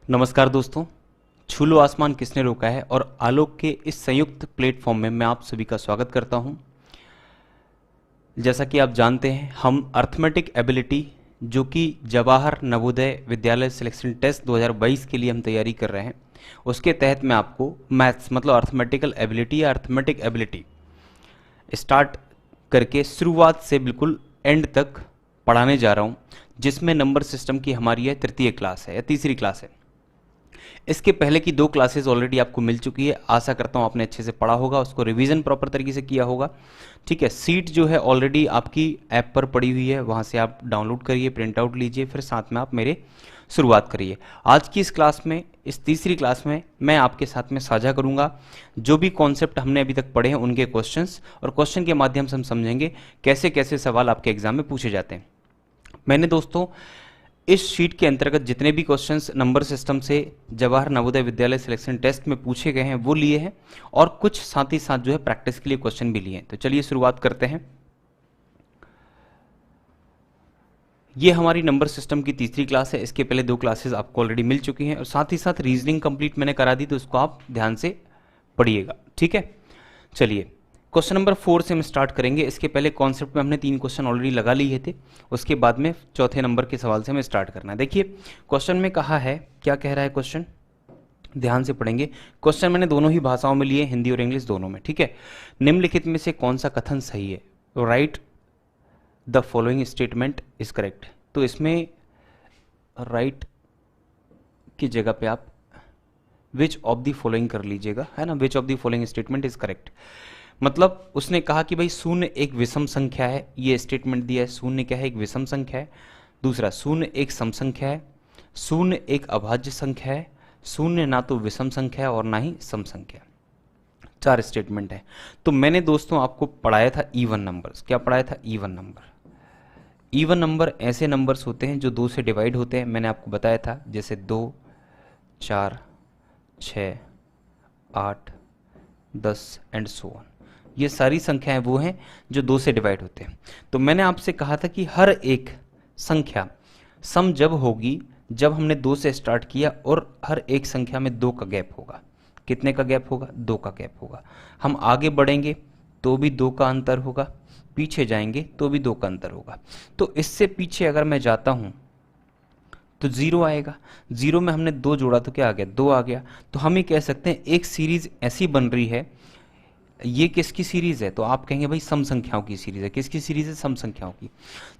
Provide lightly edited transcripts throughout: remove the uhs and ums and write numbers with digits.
नमस्कार दोस्तों। छू लो आसमान किसने रोका है और आलोक के इस संयुक्त प्लेटफॉर्म में मैं आप सभी का स्वागत करता हूं। जैसा कि आप जानते हैं, हम अर्थमेटिक एबिलिटी जो कि जवाहर नवोदय विद्यालय सिलेक्शन टेस्ट 2022 के लिए हम तैयारी कर रहे हैं, उसके तहत मैं आपको मैथ्स मतलब अर्थमेटिकल एबिलिटी या अर्थमेटिक एबिलिटी स्टार्ट करके शुरुआत से बिल्कुल एंड तक पढ़ाने जा रहा हूं, जिसमें नंबर सिस्टम की हमारी यह तृतीय क्लास है या तीसरी क्लास है। इसके पहले की 2 क्लासेस ऑलरेडी आपको मिल चुकी है। आशा करता हूँ आपने अच्छे से पढ़ा होगा, उसको रिवीजन प्रॉपर तरीके से किया होगा। ठीक है, सीट जो है ऑलरेडी आपकी ऐप पर पड़ी हुई है, वहाँ से आप डाउनलोड करिए, प्रिंट आउट लीजिए, फिर साथ में आप मेरे शुरुआत करिए। आज की इस क्लास में, इस तीसरी क्लास में मैं आपके साथ में साझा करूंगा जो भी कॉन्सेप्ट हमने अभी तक पढ़े हैं उनके क्वेश्चंस, और क्वेश्चन के माध्यम से हम समझेंगे कैसे कैसे सवाल आपके एग्जाम में पूछे जाते हैं। मैंने दोस्तों इस शीट के अंतर्गत जितने भी क्वेश्चंस नंबर सिस्टम से जवाहर नवोदय विद्यालय सिलेक्शन टेस्ट में पूछे गए हैं वो लिए हैं, और कुछ साथ ही साथ जो है प्रैक्टिस के लिए क्वेश्चन भी लिए हैं। तो चलिए शुरुआत करते हैं। ये हमारी नंबर सिस्टम की तीसरी क्लास है। इसके पहले 2 क्लासेस आपको ऑलरेडी मिल चुकी हैं, और साथ ही साथ रीजनिंग कंप्लीट मैंने करा दी, तो उसको आप ध्यान से पढ़िएगा। ठीक है, चलिए क्वेश्चन नंबर 4 से हम स्टार्ट करेंगे। इसके पहले कॉन्सेप्ट में हमने 3 क्वेश्चन ऑलरेडी लगा लिए थे, उसके बाद में चौथे नंबर के सवाल से हमें स्टार्ट करना है। देखिए क्वेश्चन में कहा है, क्या कह रहा है क्वेश्चन, ध्यान से पढ़ेंगे। क्वेश्चन मैंने दोनों ही भाषाओं में लिए, हिंदी और इंग्लिश दोनों में। ठीक है, निम्नलिखित में से कौन सा कथन सही है? Right the following statement is correct. तो इसमें राइट की जगह पे आप विच ऑफ द फॉलोइंग कर लीजिएगा, है ना। Which of the following statement is correct, मतलब उसने कहा कि भाई शून्य एक विषम संख्या है, ये स्टेटमेंट दिया है। शून्य क्या है? एक विषम संख्या है। दूसरा, शून्य एक सम संख्या है। शून्य एक अभाज्य संख्या है। शून्य ना तो विषम संख्या है और ना ही सम संख्या। 4 स्टेटमेंट है। तो मैंने दोस्तों आपको पढ़ाया था इवन नंबर्स। क्या पढ़ाया था? Even number. इवन नंबर ऐसे नंबर्स होते हैं जो 2 से डिवाइड होते हैं। मैंने आपको बताया था, जैसे 2, 4, 6, 8, 10 एंड सो ऑन। ये सारी संख्याएं वो हैं जो 2 से डिवाइड होते हैं। तो मैंने आपसे कहा था कि हर एक संख्या सम जब होगी जब हमने 2 से स्टार्ट किया, और हर एक संख्या में 2 का गैप होगा। कितने का गैप होगा? 2 का गैप होगा। हम आगे बढ़ेंगे तो भी 2 का अंतर होगा, पीछे जाएंगे तो भी 2 का अंतर होगा। तो इससे पीछे अगर मैं जाता हूं तो 0 आएगा। 0 में हमने 2 जोड़ा तो क्या आ गया? 2 आ गया। तो हम ये कह सकते हैं एक सीरीज ऐसी बन रही है। ये किसकी सीरीज है? तो आप कहेंगे भाई सम संख्याओं की सीरीज है। किसकी सीरीज है? सम संख्याओं की।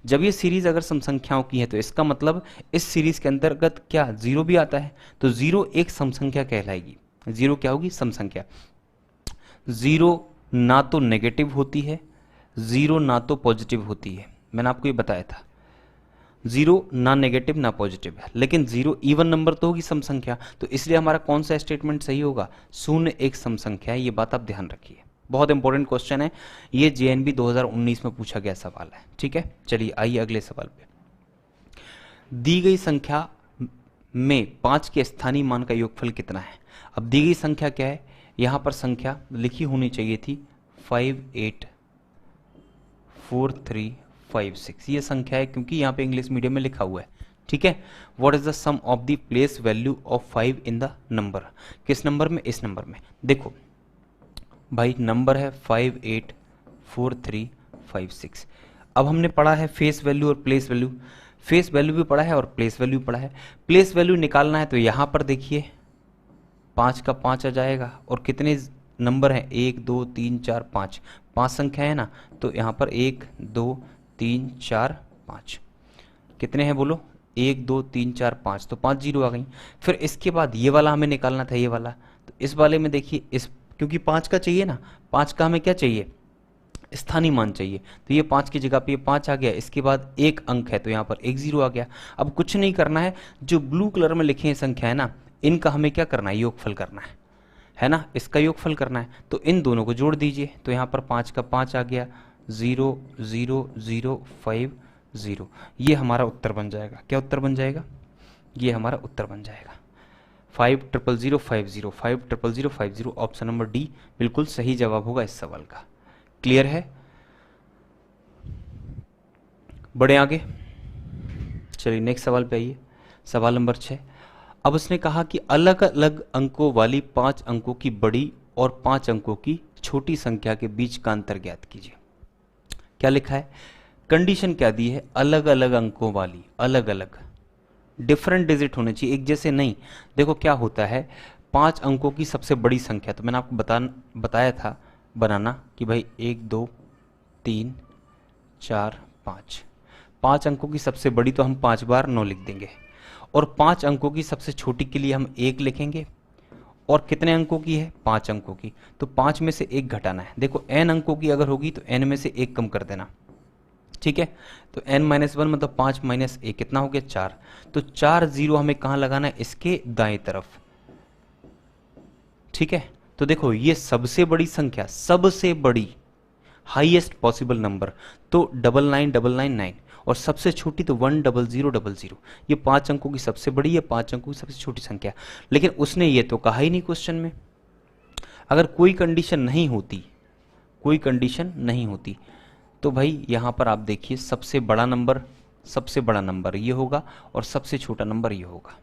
जब ये सीरीज अगर सम संख्याओं की है तो इसका मतलब इस सीरीज के अंतर्गत क्या 0 भी आता है? तो 0 एक सम संख्या कहलाएगी। 0 क्या होगी? सम संख्या। 0 ना तो नेगेटिव होती है, 0 ना तो पॉजिटिव होती है। मैंने आपको ये बताया था, 0 ना नेगेटिव ना पॉजिटिव है, लेकिन 0 इवन नंबर तो होगी, सम संख्या। तो इसलिए हमारा कौन सा स्टेटमेंट सही होगा? शून्य एक सम संख्या है। ये बात आप ध्यान रखिए, बहुत इंपॉर्टेंट क्वेश्चन है ये। जेएनबी 2019 में पूछा गया सवाल है। ठीक है, चलिए आइए अगले सवाल पे। दी गई संख्या में 5 के स्थानीय मान का योगफल कितना है? अब दी गई संख्या क्या है? यहां पर संख्या लिखी होनी चाहिए थी 584356। ये संख्या है क्योंकि यहाँ पे इंग्लिश मीडियम में लिखा हुआ है। ठीक है, what is the sum of the place value of 5 in the number? किस नंबर में? इस नंबर में। देखो भाई नंबर है 584356। अब हमने पढ़ा है फेस वैल्यू और प्लेस वैल्यू। फेस वैल्यू भी पढ़ा है और प्लेस वैल्यू पढ़ा है। प्लेस वैल्यू निकालना है तो यहां पर देखिए 5 का 5 आ जाएगा, और कितने नंबर हैं? 1 2 3 4 5। 5 संख्या है ना, तो यहाँ पर 1 2 3 4 5 कितने हैं बोलो? 1 2 3 4 5, तो 5 जीरो आ गई। फिर इसके बाद ये वाला हमें निकालना था, ये वाला। तो इस वाले में देखिए, इस क्योंकि 5 का चाहिए ना, 5 का हमें क्या चाहिए? स्थानीय मान चाहिए। तो ये 5 की जगह पे ये 5 आ गया। इसके बाद एक अंक है तो यहाँ पर 1 0 आ गया। अब कुछ नहीं करना है, जो ब्लू कलर में लिखे हैं संख्या है ना, इनका हमें क्या करना है? योगफल करना है ना, इसका योगफल करना है। तो इन दोनों को जोड़ दीजिए, तो यहाँ पर 5 का 5 आ गया। 0 0 0 5 0। ये हमारा उत्तर बन जाएगा। क्या उत्तर बन जाएगा? ये हमारा उत्तर बन जाएगा 500050 500050। ऑप्शन नंबर डी बिल्कुल सही जवाब होगा इस सवाल का। क्लियर है? बढ़े आगे, चलिए नेक्स्ट सवाल पे आइए। सवाल नंबर 6। अब उसने कहा कि अलग अलग अंकों वाली 5 अंकों की बड़ी और 5 अंकों की छोटी संख्या के बीच का अंतर ज्ञात कीजिए। क्या लिखा है, कंडीशन क्या दी है, अलग अलग अंकों वाली, अलग अलग डिफरेंट डिजिट होने चाहिए, एक जैसे नहीं। देखो क्या होता है, 5 अंकों की सबसे बड़ी संख्या, तो मैंने आपको बताया था बनाना कि भाई 1 2 3 4 5, 5 अंकों की सबसे बड़ी तो हम 5 बार 9 लिख देंगे, और 5 अंकों की सबसे छोटी के लिए हम 1 लिखेंगे। और कितने अंकों की है, 5 अंकों की, तो 5 में से 1 घटाना है। देखो n अंकों की अगर होगी तो n में से 1 कम कर देना, ठीक है। तो n-1 मतलब 5 - 1 कितना हो गया, 4। तो 4 जीरो हमें कहाँ लगाना है, इसके दाएं तरफ, ठीक है। तो देखो ये सबसे बड़ी संख्या, सबसे बड़ी हाईएस्ट पॉसिबल नंबर तो 99999, और सबसे छोटी तो 10000। ये 5 अंकों की सबसे बड़ी है, 5 अंकों की सबसे छोटी संख्या। लेकिन उसने ये तो कहा ही नहीं क्वेश्चन में। अगर कोई कंडीशन नहीं होती, कोई कंडीशन नहीं होती, तो भाई यहां पर आप देखिए सबसे बड़ा नंबर ये होगा और सबसे छोटा नंबर ये होगा,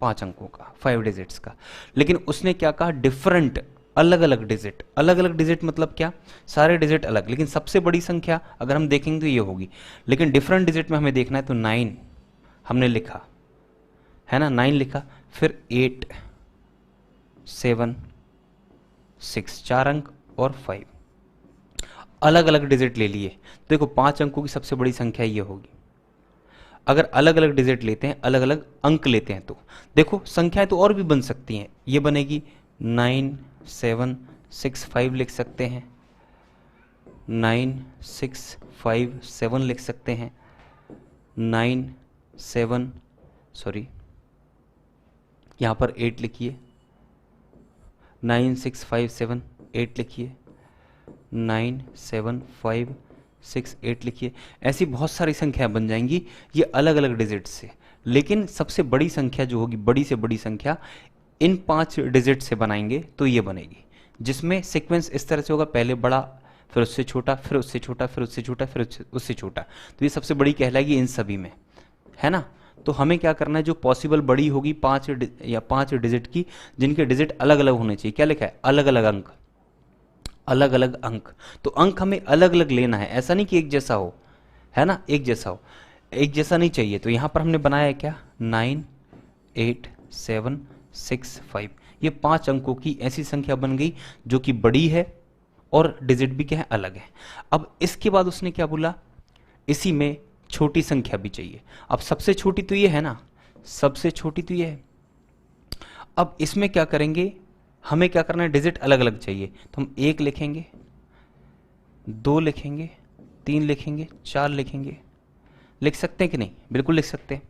5 अंकों का, 5 डिजिट्स का। लेकिन उसने क्या कहा, डिफरेंट, अलग अलग डिजिट। अलग अलग डिजिट मतलब क्या, सारे डिजिट अलग, लेकिन सबसे बड़ी संख्या अगर हम देखेंगे तो ये होगी। लेकिन डिफरेंट डिजिट में हमें देखना है, तो 9 हमने लिखा है ना, 9 लिखा, फिर 8 7 6 4 अंक और 5, अलग अलग डिजिट ले लिए। देखो 5 अंकों की सबसे बड़ी संख्या ये होगी। अगर अलग अलग डिजिट लेते हैं, अलग अलग अंक लेते हैं, तो देखो संख्याएं तो और भी बन सकती हैं। ये बनेगी 9 7 6 5 लिख सकते हैं, 9 6 5 7 लिख सकते हैं, 9 7 सॉरी यहाँ पर 8 लिखिए, 9 6 5 7 8 लिखिए, 9 7 5 6 8 लिखिए। ऐसी बहुत सारी संख्याएं बन जाएंगी ये अलग अलग डिजिट से। लेकिन सबसे बड़ी संख्या जो होगी, बड़ी से बड़ी संख्या, इन 5 डिजिट से बनाएंगे तो ये बनेगी, जिसमें सीक्वेंस इस तरह से होगा, पहले बड़ा, फिर उससे छोटा, फिर उससे छोटा, फिर उससे छोटा, फिर उससे छोटा। तो ये सबसे बड़ी कहलाएगी इन सभी में, है ना। तो हमें क्या करना है, जो पॉसिबल बड़ी होगी 5 डिजिट की, जिनके डिजिट अलग अलग होने चाहिए। क्या लिखा है, अलग अलग अंक, अलग अलग अंक। तो अंक हमें अलग अलग लेना है, ऐसा नहीं कि एक जैसा हो, है ना, एक जैसा हो, एक जैसा नहीं चाहिए। तो यहां पर हमने बनाया है क्या, 9 8 7 6 5, ये 5 अंकों की ऐसी संख्या बन गई जो कि बड़ी है और डिजिट भी क्या है, अलग है। अब इसके बाद उसने क्या बोला, इसी में छोटी संख्या भी चाहिए। अब सबसे छोटी तो ये है ना, सबसे छोटी तो ये है। अब इसमें क्या करेंगे, हमें क्या करना है, डिजिट अलग अलग चाहिए। तो हम 1 लिखेंगे, 2 लिखेंगे, 3 लिखेंगे, 4 लिखेंगे, लिख सकते हैं कि नहीं, बिल्कुल लिख सकते हैं।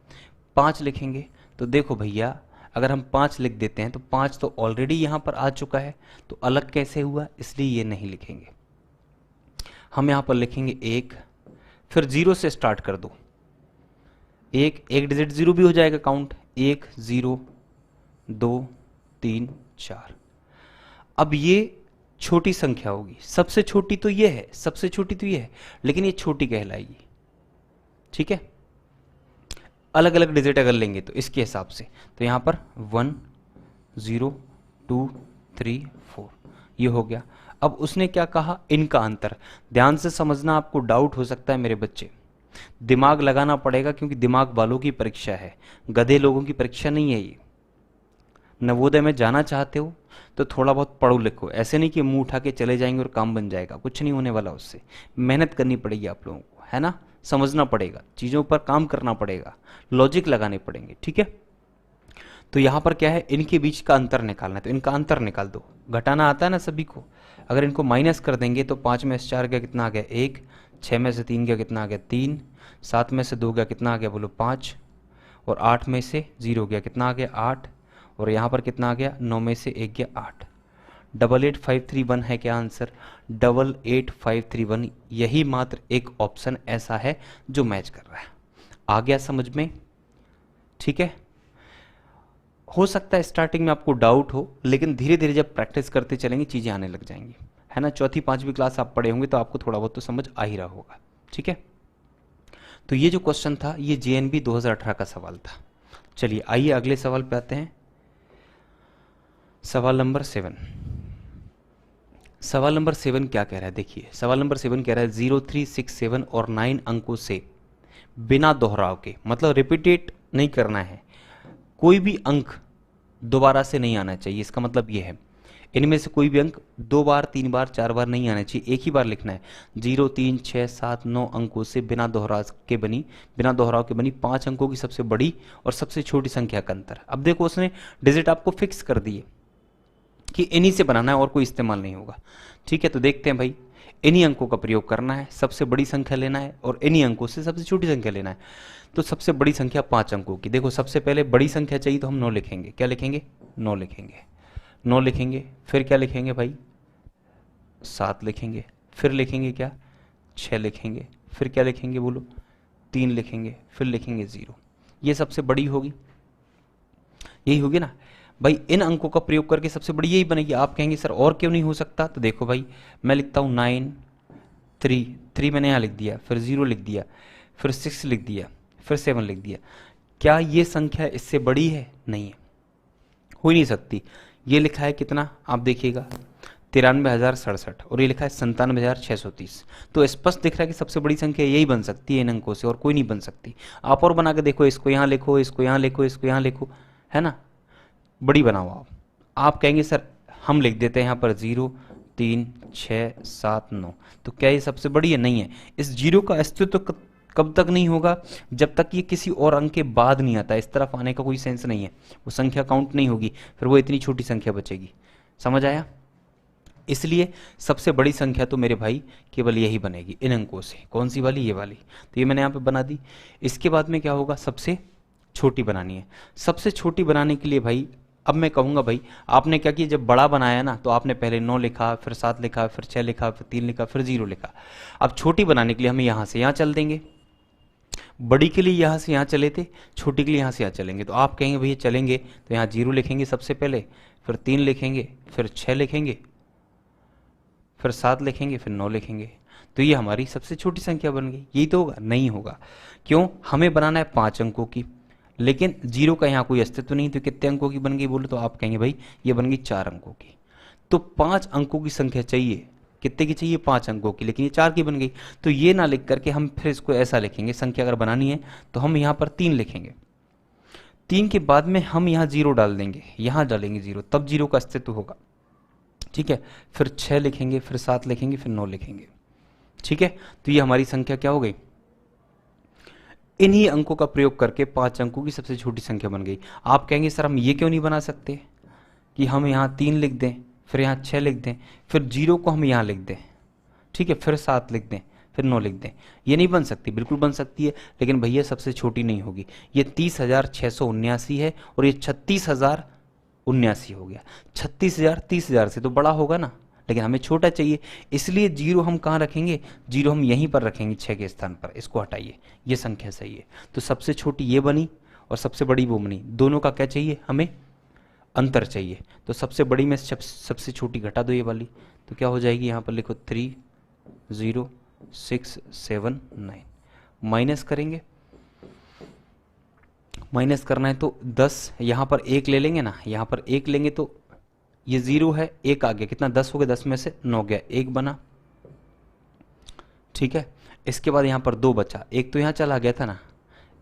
5 लिखेंगे, तो देखो भैया अगर हम 5 लिख देते हैं तो 5 तो ऑलरेडी यहां पर आ चुका है, तो अलग कैसे हुआ, इसलिए ये नहीं लिखेंगे। हम यहां पर लिखेंगे 1, फिर 0 से स्टार्ट कर दो, एक डिजिट 0 भी हो जाएगा काउंट, 1 0 2 3 4। अब ये छोटी संख्या होगी, सबसे छोटी तो ये है, सबसे छोटी तो ये है, लेकिन ये छोटी कहलाएगी, ठीक है। अलग अलग डिजिट अगर लेंगे तो इसके हिसाब से, तो यहां पर 1 0 2 3 4 ये हो गया। अब उसने क्या कहा, इनका अंतर। ध्यान से समझना, आपको डाउट हो सकता है मेरे बच्चे, दिमाग लगाना पड़ेगा, क्योंकि दिमाग वालों की परीक्षा है, गधे लोगों की परीक्षा नहीं है ये। नवोदय में जाना चाहते हो तो थोड़ा बहुत पढ़ो लिखो, ऐसे नहीं कि मुंह उठा के चले जाएंगे और काम बन जाएगा, कुछ नहीं होने वाला उससे। मेहनत करनी पड़ेगी आप लोगों को, है ना, समझना पड़ेगा, चीज़ों पर काम करना पड़ेगा, लॉजिक लगाने पड़ेंगे, ठीक है। तो यहाँ पर क्या है, इनके बीच का अंतर निकालना है, तो इनका अंतर निकाल दो। घटाना आता है ना सभी को, अगर इनको माइनस कर देंगे तो 5 में से 4 गया कितना आ गया 1, 6 में से 3 गया कितना आ गया 3, 7 में से 2 गया कितना आ गया बोलो 5, और 8 में से 0 गया कितना आ गया 8, और यहाँ पर कितना आ गया 9 में से 1 गया 8। 88531 है क्या आंसर, 88531। यही मात्र एक ऑप्शन ऐसा है जो मैच कर रहा है। आ गया समझ में, ठीक है। हो सकता है स्टार्टिंग में आपको डाउट हो, लेकिन धीरे धीरे जब प्रैक्टिस करते चलेंगे चीज़ें आने लग जाएंगी, है ना। चौथी पांचवी क्लास आप पढ़े होंगे तो आपको थोड़ा बहुत तो समझ आ ही रहा होगा, ठीक है। तो ये जो क्वेश्चन था ये JNB 2018 का सवाल था। चलिए आइए अगले सवाल पे आते हैं। सवाल नंबर 7। सवाल नंबर 7 क्या कह रहा है, देखिए सवाल नंबर 7 कह रहा है 0, 3, 6, 7 और 9 अंकों से बिना दोहराव के, मतलब रिपीटेट नहीं करना है, कोई भी अंक दोबारा से नहीं आना चाहिए। इसका मतलब ये है इनमें से कोई भी अंक 2 बार, 3 बार, 4 बार नहीं आना चाहिए, एक ही बार लिखना है। 0, 3, 6, 7, 9 अंकों से बिना दोहराव के बनी 5 अंकों की सबसे बड़ी और सबसे छोटी संख्या का अंतर। अब देखो उसने डिजिट आपको फिक्स कर दिए कि इन्हीं से बनाना है और कोई इस्तेमाल नहीं होगा। ठीक है, तो देखते हैं भाई, इन्हीं अंकों का प्रयोग करना है, सबसे बड़ी संख्या लेना है और इन्हीं अंकों से सबसे छोटी संख्या लेना है। तो सबसे बड़ी संख्या 5 अंकों की, देखो सबसे पहले बड़ी संख्या चाहिए तो हम 9 लिखेंगे। क्या लिखेंगे? 9 लिखेंगे। 9 लिखेंगे, फिर क्या लिखेंगे भाई? 7 लिखेंगे, फिर लिखेंगे क्या? 6 लिखेंगे, फिर क्या लिखेंगे बोलो? 3 लिखेंगे, फिर लिखेंगे 0। ये सबसे बड़ी होगी, यही होगी ना भाई। इन अंकों का प्रयोग करके सबसे बड़ी यही बनेगी। आप कहेंगे सर और क्यों नहीं हो सकता? तो देखो भाई, मैं लिखता हूँ 9, 3 मैंने यहाँ लिख दिया, फिर 0 लिख दिया, फिर 6 लिख दिया, फिर 7 लिख दिया। क्या ये संख्या इससे बड़ी है? नहीं है, हो ही नहीं सकती। ये लिखा है कितना, आप देखिएगा 93,067 और ये लिखा है 97,630। तो स्पष्ट दिख रहा है कि सबसे बड़ी संख्या यही बन सकती है इन अंकों से, और कोई नहीं बन सकती। आप और बना के देखो, इसको यहाँ लिखो, इसको यहाँ लिखो, इसको यहाँ लिखो, है ना, बड़ी बनाओ आप कहेंगे सर हम लिख देते हैं यहाँ पर 0, 3, 6, 7, 9। तो क्या ये सबसे बड़ी है? नहीं है। इस 0 का अस्तित्व कब तक नहीं होगा? जब तक ये किसी और अंक के बाद नहीं आता। इस तरफ आने का कोई सेंस नहीं है, वो संख्या काउंट नहीं होगी, फिर वो इतनी छोटी संख्या बचेगी। समझ आया? इसलिए सबसे बड़ी संख्या तो मेरे भाई केवल यही बनेगी इन अंकों से। कौन सी वाली? ये वाली। तो ये मैंने यहाँ पे बना दी। इसके बाद में क्या होगा? सबसे छोटी बनानी है। सबसे छोटी बनाने के लिए भाई अब मैं कहूँगा भाई, आपने क्या किया, जब बड़ा बनाया ना तो आपने पहले 9 लिखा, फिर 7 लिखा, फिर 6 लिखा, फिर 3 लिखा, फिर 0 लिखा। अब छोटी बनाने के लिए हमें यहाँ से यहाँ चल देंगे। बड़ी के लिए यहाँ से यहाँ चले थे, छोटी के लिए यहाँ से यहाँ चलेंगे। तो आप कहेंगे भैया चलेंगे तो यहाँ 0 लिखेंगे सबसे पहले, फिर 3 लिखेंगे, फिर 6 लिखेंगे, फिर 7 लिखेंगे, फिर 9 लिखेंगे। तो ये हमारी सबसे छोटी संख्या बन गई। यही तो होगा? नहीं होगा। क्यों? हमें बनाना है 5 अंकों की, लेकिन 0 का यहाँ कोई अस्तित्व नहीं। तो कितने अंकों की बन गई बोलो? तो आप कहेंगे भाई ये बन गई 4 अंकों की। तो 5 अंकों की संख्या चाहिए। कितने की चाहिए? 5 अंकों की, लेकिन ये 4 की बन गई। तो ये ना लिख करके हम फिर इसको ऐसा लिखेंगे, संख्या अगर बनानी है तो हम यहाँ पर 3 लिखेंगे। 3 के बाद में हम यहाँ 0 डाल देंगे, यहाँ डालेंगे 0, तब 0 का अस्तित्व होगा। ठीक है, फिर 6 लिखेंगे, फिर 7 लिखेंगे, फिर 9 लिखेंगे। ठीक है, तो ये हमारी संख्या क्या हो गई? इन्हीं अंकों का प्रयोग करके 5 अंकों की सबसे छोटी संख्या बन गई। आप कहेंगे सर हम ये क्यों नहीं बना सकते कि हम यहाँ 3 लिख दें, फिर यहाँ 6 लिख दें, फिर 0 को हम यहाँ लिख दें, ठीक है, फिर 7 लिख दें, फिर 9 लिख दें। ये नहीं बन सकती? बिल्कुल बन सकती है, लेकिन भैया सबसे छोटी नहीं होगी। ये 30,679 है और ये 36,079 हो गया। 36,000 30,000 से तो बड़ा होगा ना, लेकिन हमें छोटा चाहिए। इसलिए 0 हम कहाँ रखेंगे? 0 हम यहीं पर रखेंगे 6 के स्थान पर। इसको हटाइए, ये संख्या सही है। तो सबसे छोटी ये बनी और सबसे बड़ी वो बनी। दोनों का क्या चाहिए? हमें अंतर चाहिए। तो सबसे बड़ी में सबसे छोटी घटा दो, ये वाली। तो क्या हो जाएगी? यहाँ पर लिखो 3, 0, 6, 7, 9। माइनस करेंगे, माइनस करना है तो 10, यहाँ पर 1 ले लेंगे ना, यहाँ पर 1 लेंगे तो ये 0 है, 1 आ गया, कितना? 10 हो गया, 10 में से 9 गया, 1 बना। ठीक है, इसके बाद यहाँ पर 2 बचा। 1 तो यहाँ चला गया था ना,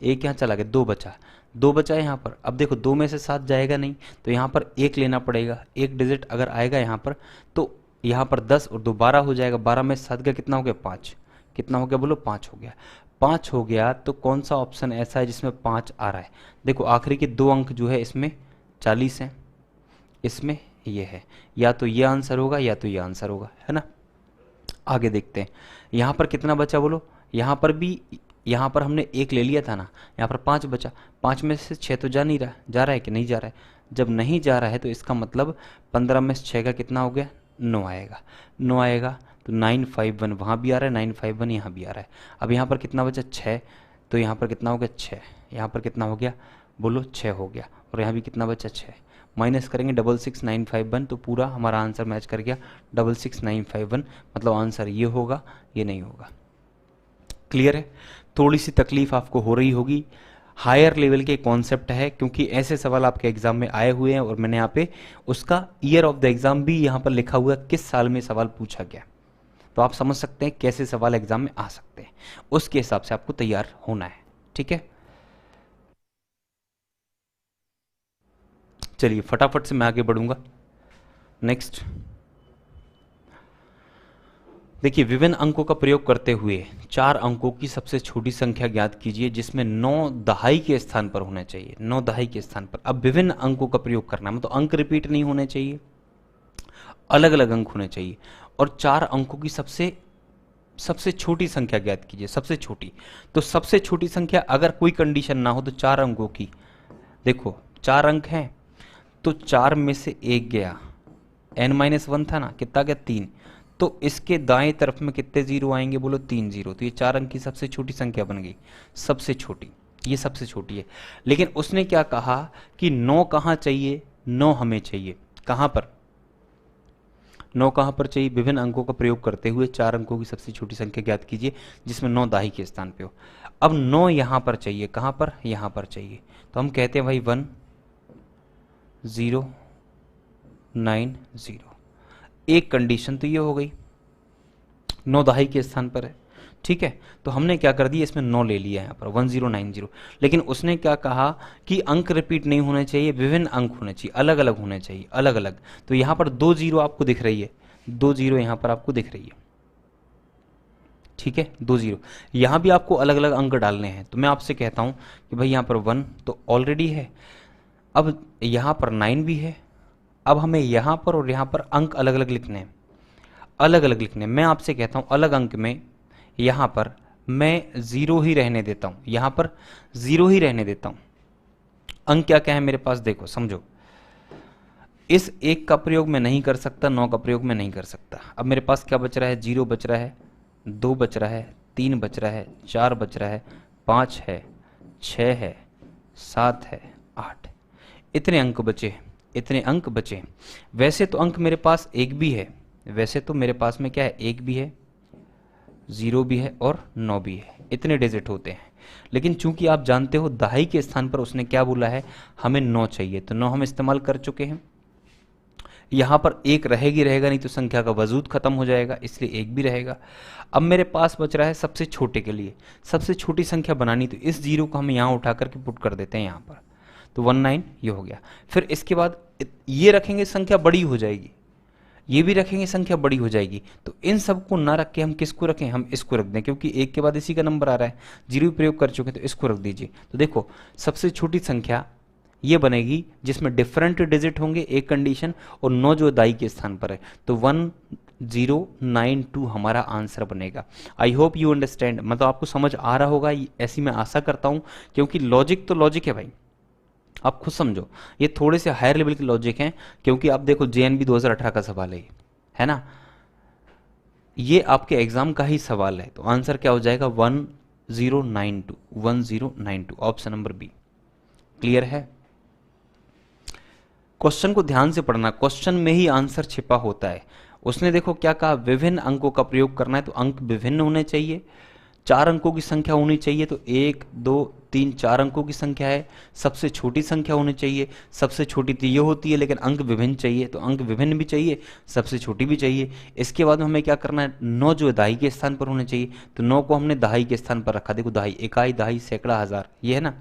1 यहाँ चला गया, 2 बचा, 2 बचा है यहाँ पर। अब देखो 2 में से 7 जाएगा नहीं, तो यहाँ पर 1 लेना पड़ेगा। 1 डिजिट अगर आएगा यहाँ पर तो यहाँ पर 10 और 2 12 हो जाएगा। 12 में से 7 गया, कितना हो गया? 5। कितना हो गया बोलो? 5 हो गया। 5 हो गया तो कौन सा ऑप्शन ऐसा है जिसमें 5 आ रहा है? देखो आखिरी के 2 अंक जो है इसमें 40 हैं, इसमें ये है। या तो ये आंसर होगा या तो ये आंसर होगा, है ना। आगे देखते हैं, यहाँ पर कितना बचा बोलो? यहाँ पर भी, यहाँ पर हमने 1 ले लिया था ना, यहाँ पर 5 बचा। 5 में से 6 तो जा नहीं रहा, जा रहा है कि नहीं जा रहा है? जब नहीं जा रहा है तो इसका मतलब 15 में से 6 का कितना हो गया? 9 आएगा। 9 आएगा तो 951 वहाँ भी आ रहा है, 951 यहाँ भी आ रहा है। अब यहाँ पर कितना बचा? 6। तो यहाँ पर कितना हो गया? 6। यहाँ पर कितना हो गया बोलो? 6 हो गया। और यहाँ भी कितना बचा? 6। माइनस करेंगे 66951, तो पूरा हमारा आंसर मैच कर गया 66951। मतलब आंसर ये होगा, ये नहीं होगा। क्लियर है? थोड़ी सी तकलीफ आपको हो रही होगी, हायर लेवल के कॉन्सेप्ट है, क्योंकि ऐसे सवाल आपके एग्जाम में आए हुए हैं और मैंने यहाँ पे उसका ईयर ऑफ द एग्जाम भी यहाँ पर लिखा हुआ है, किस साल में सवाल पूछा गया। तो आप समझ सकते हैं कैसे सवाल एग्जाम में आ सकते हैं, उसके हिसाब से आपको तैयार होना है। ठीक है, चलिए फटाफट से मैं आगे बढ़ूंगा। नेक्स्ट देखिए, विभिन्न अंकों का प्रयोग करते हुए 4 अंकों की सबसे छोटी संख्या ज्ञात कीजिए जिसमें 9 दहाई के स्थान पर होना चाहिए। 9 दहाई के स्थान पर, अब विभिन्न अंकों का प्रयोग करना मतलब अंक रिपीट नहीं होने चाहिए, अलग अलग अंक होने चाहिए, और 4 अंकों की सबसे छोटी संख्या ज्ञात कीजिए। सबसे छोटी, तो सबसे छोटी संख्या अगर कोई कंडीशन ना हो तो 4 अंकों की, देखो 4 अंक हैं तो 4 में से एक गया, n-1 था ना, कितना गया 3, तो इसके दाएं तरफ में कितने जीरो आएंगे, बोलो 3 जीरो। तो ये 4 अंक की सबसे छोटी संख्या बन गई, सबसे छोटी, ये सबसे छोटी है। लेकिन उसने क्या कहा कि 9 कहाँ चाहिए, 9 हमें चाहिए कहाँ पर, 9 कहाँ पर चाहिए, विभिन्न अंकों का प्रयोग करते हुए 4 अंकों की सबसे छोटी संख्या ज्ञात कीजिए जिसमें 9 दाही के स्थान पे हो। अब 9 यहाँ पर चाहिए, कहाँ पर, यहाँ पर चाहिए, तो हम कहते हैं भाई 1 0 9 0। एक कंडीशन तो ये हो गई, 9 दहाई के स्थान पर है। ठीक है, तो हमने क्या कर दिया, इसमें 9 ले लिया यहाँ पर 1090। लेकिन उसने क्या कहा कि अंक रिपीट नहीं होने चाहिए, विभिन्न अंक होने चाहिए, अलग अलग होने चाहिए, अलग अलग। तो यहाँ पर 2 जीरो आपको दिख रही है, 2 जीरो यहाँ पर आपको दिख रही है। ठीक है, 2 जीरो, यहाँ भी आपको अलग अलग अंक डालने हैं। तो मैं आपसे कहता हूँ कि भाई यहाँ पर 1 तो ऑलरेडी है, अब यहाँ पर 9 भी है, अब हमें यहाँ पर और यहाँ पर अंक अलग अलग लिखने हैं, अलग अलग लिखने हैं। मैं आपसे कहता हूँ अलग अंक में यहाँ पर मैं 0 ही रहने देता हूँ, यहाँ पर 0 ही रहने देता हूँ। अंक क्या क्या है मेरे पास, देखो समझो, इस 1 का प्रयोग मैं नहीं कर सकता, 9 का प्रयोग मैं नहीं कर सकता। अब मेरे पास क्या बच रहा है, 0 बच रहा है, 2 बच रहा है, 3 बच रहा है, 4 बच रहा है, 5 है, 6 है, 7 है, 8, इतने अंक बचे, इतने अंक बचे। वैसे तो अंक मेरे पास एक भी है, वैसे तो मेरे पास में क्या है, 1 भी है, 0 भी है और 9 भी है, इतने डिजिट होते हैं। लेकिन चूंकि आप जानते हो दहाई के स्थान पर उसने क्या बोला है, हमें 9 चाहिए, तो 9 हम इस्तेमाल कर चुके हैं। यहाँ पर 1 रहेगी, रहेगा नहीं तो संख्या का वजूद खत्म हो जाएगा, इसलिए 1 भी रहेगा। अब मेरे पास बच रहा है सबसे छोटे के लिए, सबसे छोटी संख्या बनानी, तो इस 0 को हम यहाँ उठा करके पुट कर देते हैं यहाँ पर, तो 19 ये हो गया। फिर इसके बाद ये रखेंगे, संख्या बड़ी हो जाएगी, ये भी रखेंगे, संख्या बड़ी हो जाएगी। तो इन सब को ना रख के हम किसको रखें, हम इसको रख दें, क्योंकि 1 के बाद इसी का नंबर आ रहा है, 0 प्रयोग कर चुके, तो इसको रख दीजिए। तो देखो सबसे छोटी संख्या ये बनेगी जिसमें डिफरेंट डिजिट होंगे, एक कंडीशन, और 9 जो दाई के स्थान पर है, तो 1092 हमारा आंसर बनेगा। आई होप यू अंडरस्टैंड, मतलब आपको समझ आ रहा होगा, ऐसी मैं आशा करता हूँ, क्योंकि लॉजिक तो लॉजिक है भाई, आप खुद समझो, ये थोड़े से हायर लेवल के लॉजिक हैं। क्योंकि आप देखो जेएनबी 2018 का सवाल है ना, ये आपके एग्जाम का ही सवाल है, तो आंसर क्या हो जाएगा 1092, 1092, ऑप्शन नंबर बी। क्लियर है, क्वेश्चन को ध्यान से पढ़ना, क्वेश्चन में ही आंसर छिपा होता है। उसने देखो क्या कहा, विभिन्न अंकों का प्रयोग करना है, तो अंक विभिन्न होने चाहिए, 4 अंकों की संख्या होनी चाहिए, तो 1 2 3 4 अंकों की संख्या है, सबसे छोटी संख्या होनी चाहिए, सबसे छोटी तो ये होती है, लेकिन अंक विभिन्न चाहिए, तो अंक विभिन्न भी चाहिए, सबसे छोटी भी चाहिए। इसके बाद हमें क्या करना है, 9 जो दहाई के स्थान पर होने चाहिए, तो 9 को हमने दहाई के स्थान पर रखा, देखो दहाई, इकाई, दहाई, सैकड़ा, हजार, ये है ना,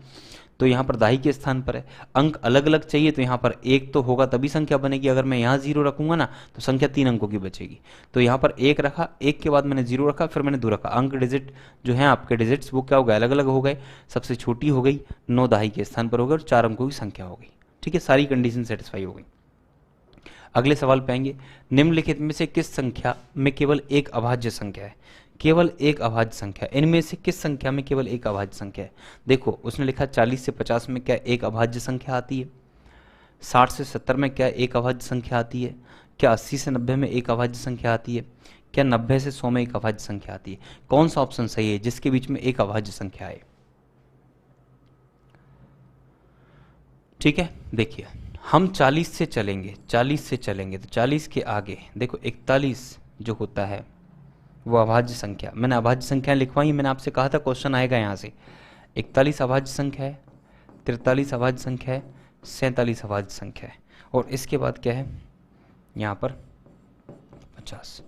तो यहाँ पर दहाई के स्थान पर है। अंक अलग अलग चाहिए, तो यहाँ पर 1 तो होगा तभी संख्या बनेगी, अगर मैं यहाँ 0 रखूंगा ना तो संख्या 3 अंकों की बचेगी। तो यहाँ पर 1 रखा, 1 के बाद मैंने 0 रखा, फिर मैंने 2 रखा, अंक डिजिट जो है आपके डिजिट्स वो क्या हो गए, अलग अलग हो गए, सबसे छोटी हो गई, 9 दहाई के स्थान पर हो गई, और 4 अंकों की संख्या हो गई। ठीक है, सारी कंडीशन सेटिस्फाई हो गई। अगले सवाल पे आएंगे, निम्नलिखित में से किस संख्या में केवल एक अभाज्य संख्या है, केवल एक अभाज्य संख्या, इनमें से किस संख्या में केवल एक अभाज्य संख्या है। देखो उसने लिखा 40 से 50 में क्या एक अभाज्य संख्या आती है, 60 से 70 में क्या एक अभाज्य संख्या आती है, क्या 80 से 90 में एक अभाज्य संख्या आती है, क्या 90 से 100 में एक अभाज्य संख्या आती है। कौन सा ऑप्शन सही है जिसके बीच में एक अभाज्य संख्या आए। ठीक है, देखिए हम 40 से चलेंगे, 40 से चलेंगे, तो 40 के आगे देखो 41 जो होता है वो अभाज्य संख्या, मैंने अभाज्य संख्या लिखवाई, मैंने आपसे कहा था क्वेश्चन आएगा यहाँ से, 41 अभाज्य संख्या है, 43 अभाज्य संख्या है, 47 अभाज्य संख्या है, और इसके बाद क्या है यहाँ पर 50।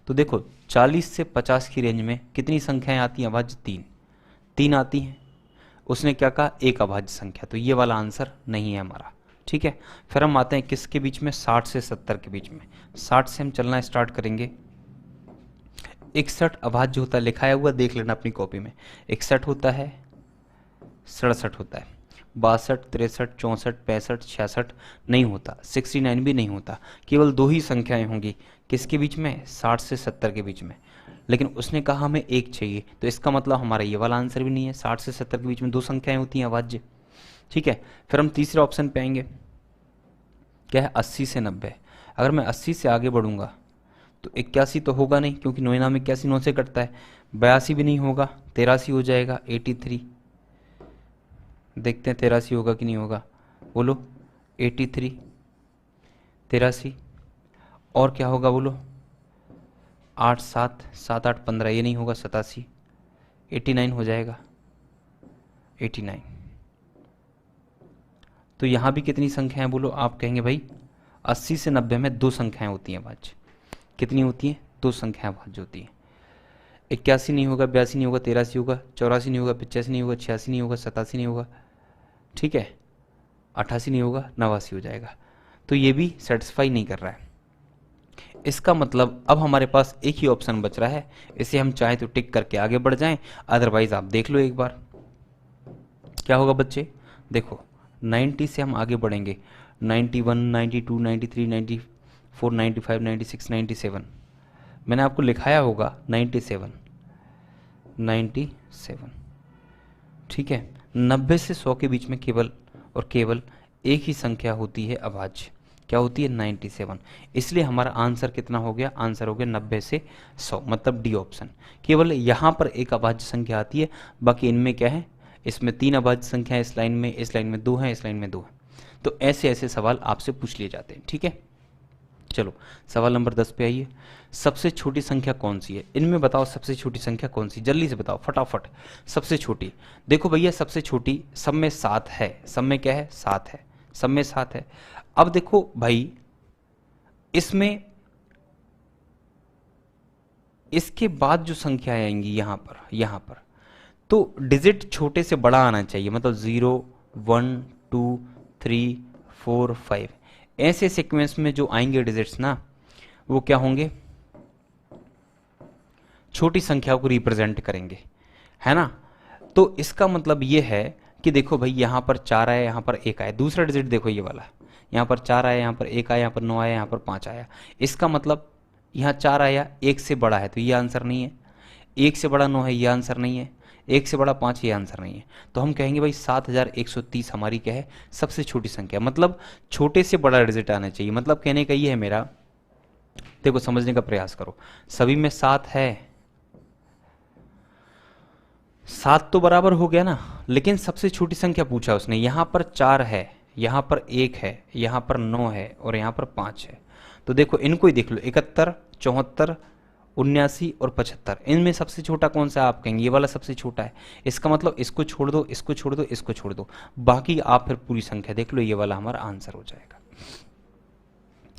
तो देखो 40 से 50 की रेंज में कितनी संख्याएं आती हैं अभाज्य? 3 आती हैं। उसने क्या कहा? एक अभाज्य संख्या, तो ये वाला आंसर नहीं है हमारा। ठीक है, फिर हम आते हैं किसके बीच में? 60 से 70 के बीच में। 60 से हम चलना स्टार्ट करेंगे। 61 अभाज्य होता है, लिखाया हुआ देख लेना अपनी कॉपी में। 61 होता है, 67 होता है, 62, 63, 64, 65, 66 नहीं होता, 69 भी नहीं होता। केवल 2 ही संख्याएं होंगी किसके बीच में? 60 से 70 के बीच में। लेकिन उसने कहा हमें एक चाहिए, तो इसका मतलब हमारा ये वाला आंसर भी नहीं है। 60 से 70 के बीच में 2 संख्याएं होती हैं अभाज्य। ठीक है, फिर हम तीसरे ऑप्शन पे आएंगे। क्या है? 80 से 90। अगर मैं 80 से आगे बढ़ूंगा तो 81 तो होगा नहीं, क्योंकि 9 नाम 81 9 से कटता है। 82 भी नहीं होगा, 83 हो जाएगा, 83। देखते हैं 83 होगा कि नहीं होगा, बोलो। 83, 83, और क्या होगा बोलो? 8 7 7 8 15, ये नहीं होगा, 87। 89 हो जाएगा, 89। तो यहाँ भी कितनी संख्याएं बोलो? आप कहेंगे भाई 80 से 90 में 2 संख्याएं होती हैं भाज्य। कितनी होती हैं? 2 संख्याएं भाज्य होती हैं। 81 नहीं होगा, 82 नहीं होगा, 83 होगा, 84 नहीं होगा, 85 नहीं होगा, 86 नहीं होगा, 87 नहीं होगा, ठीक है, 88 नहीं होगा, 89 हो जाएगा। तो ये भी सेटिस्फाई नहीं कर रहा है। इसका मतलब अब हमारे पास एक ही ऑप्शन बच रहा है, इसे हम चाहे तो टिक करके आगे बढ़ जाएं, अदरवाइज आप देख लो एक बार क्या होगा बच्चे। देखो 90 से हम आगे बढ़ेंगे, 91, 92, 93, 94, 95, 96, 97। मैंने आपको लिखाया होगा 97, 97। ठीक है, 90 से 100 के बीच में केवल और केवल एक ही संख्या होती है अभाज्य। क्या होती है? 97। इसलिए हमारा आंसर कितना हो गया? आंसर हो गया 90 से 100, मतलब डी ऑप्शन। केवल यहाँ पर एक अभाज्य संख्या आती है, बाकी इनमें क्या है? इसमें 3 अभाज्य संख्या है, इस लाइन में 2 है, इस लाइन में 2 है। तो ऐसे ऐसे सवाल आपसे पूछ लिए जाते हैं। ठीक है, चलो सवाल नंबर 10 पे आइए। सबसे छोटी संख्या कौन सी है? इनमें बताओ सबसे छोटी संख्या कौन सी, जल्दी से बताओ फटाफट। सबसे छोटी, देखो भैया सबसे छोटी सब में 7 है। सब में क्या है? 7 है, सब में 7 है। अब देखो भाई इसमें इसके बाद जो संख्याएं आएंगी यहां पर तो डिजिट छोटे से बड़ा आना चाहिए, मतलब 0 1 2 3 4 5 ऐसे सीक्वेंस में जो आएंगे डिजिट्स ना, वो क्या होंगे? छोटी संख्या को रिप्रेजेंट करेंगे, है ना। तो इसका मतलब ये है कि देखो भाई यहां पर 4 आया, यहां पर 1 आया। दूसरा डिजिट देखो ये वाला, यहां पर 4 आया, यहां पर 1 आया, यहां पर 9 आया, यहां पर 5 आया। इसका मतलब यहां 4 आया, 1 से बड़ा है, तो ये आंसर नहीं है। 1 से बड़ा 9 है, ये आंसर नहीं है। 1 से बड़ा 5, ये आंसर नहीं है। तो हम कहेंगे भाई 7130 हमारी क्या है? सबसे छोटी संख्या। मतलब छोटे से बड़ा डिजिट आना चाहिए। मतलब कहने का ये है मेरा, देखो समझने का प्रयास करो। सभी में 7 है, 7 तो बराबर हो गया ना, लेकिन सबसे छोटी संख्या पूछा उसने। यहां पर 4 है, यहां पर 1 है, यहां पर 9 है, और यहां पर 5 है। तो देखो इनको ही देख लो, 71, 74, 79 और 75। इनमें सबसे छोटा कौन सा है? आप कहेंगे ये वाला सबसे छोटा है। इसका मतलब इसको छोड़ दो, इसको छोड़ दो, इसको छोड़ दो, बाकी आप फिर पूरी संख्या देख लो, ये वाला हमारा आंसर हो जाएगा।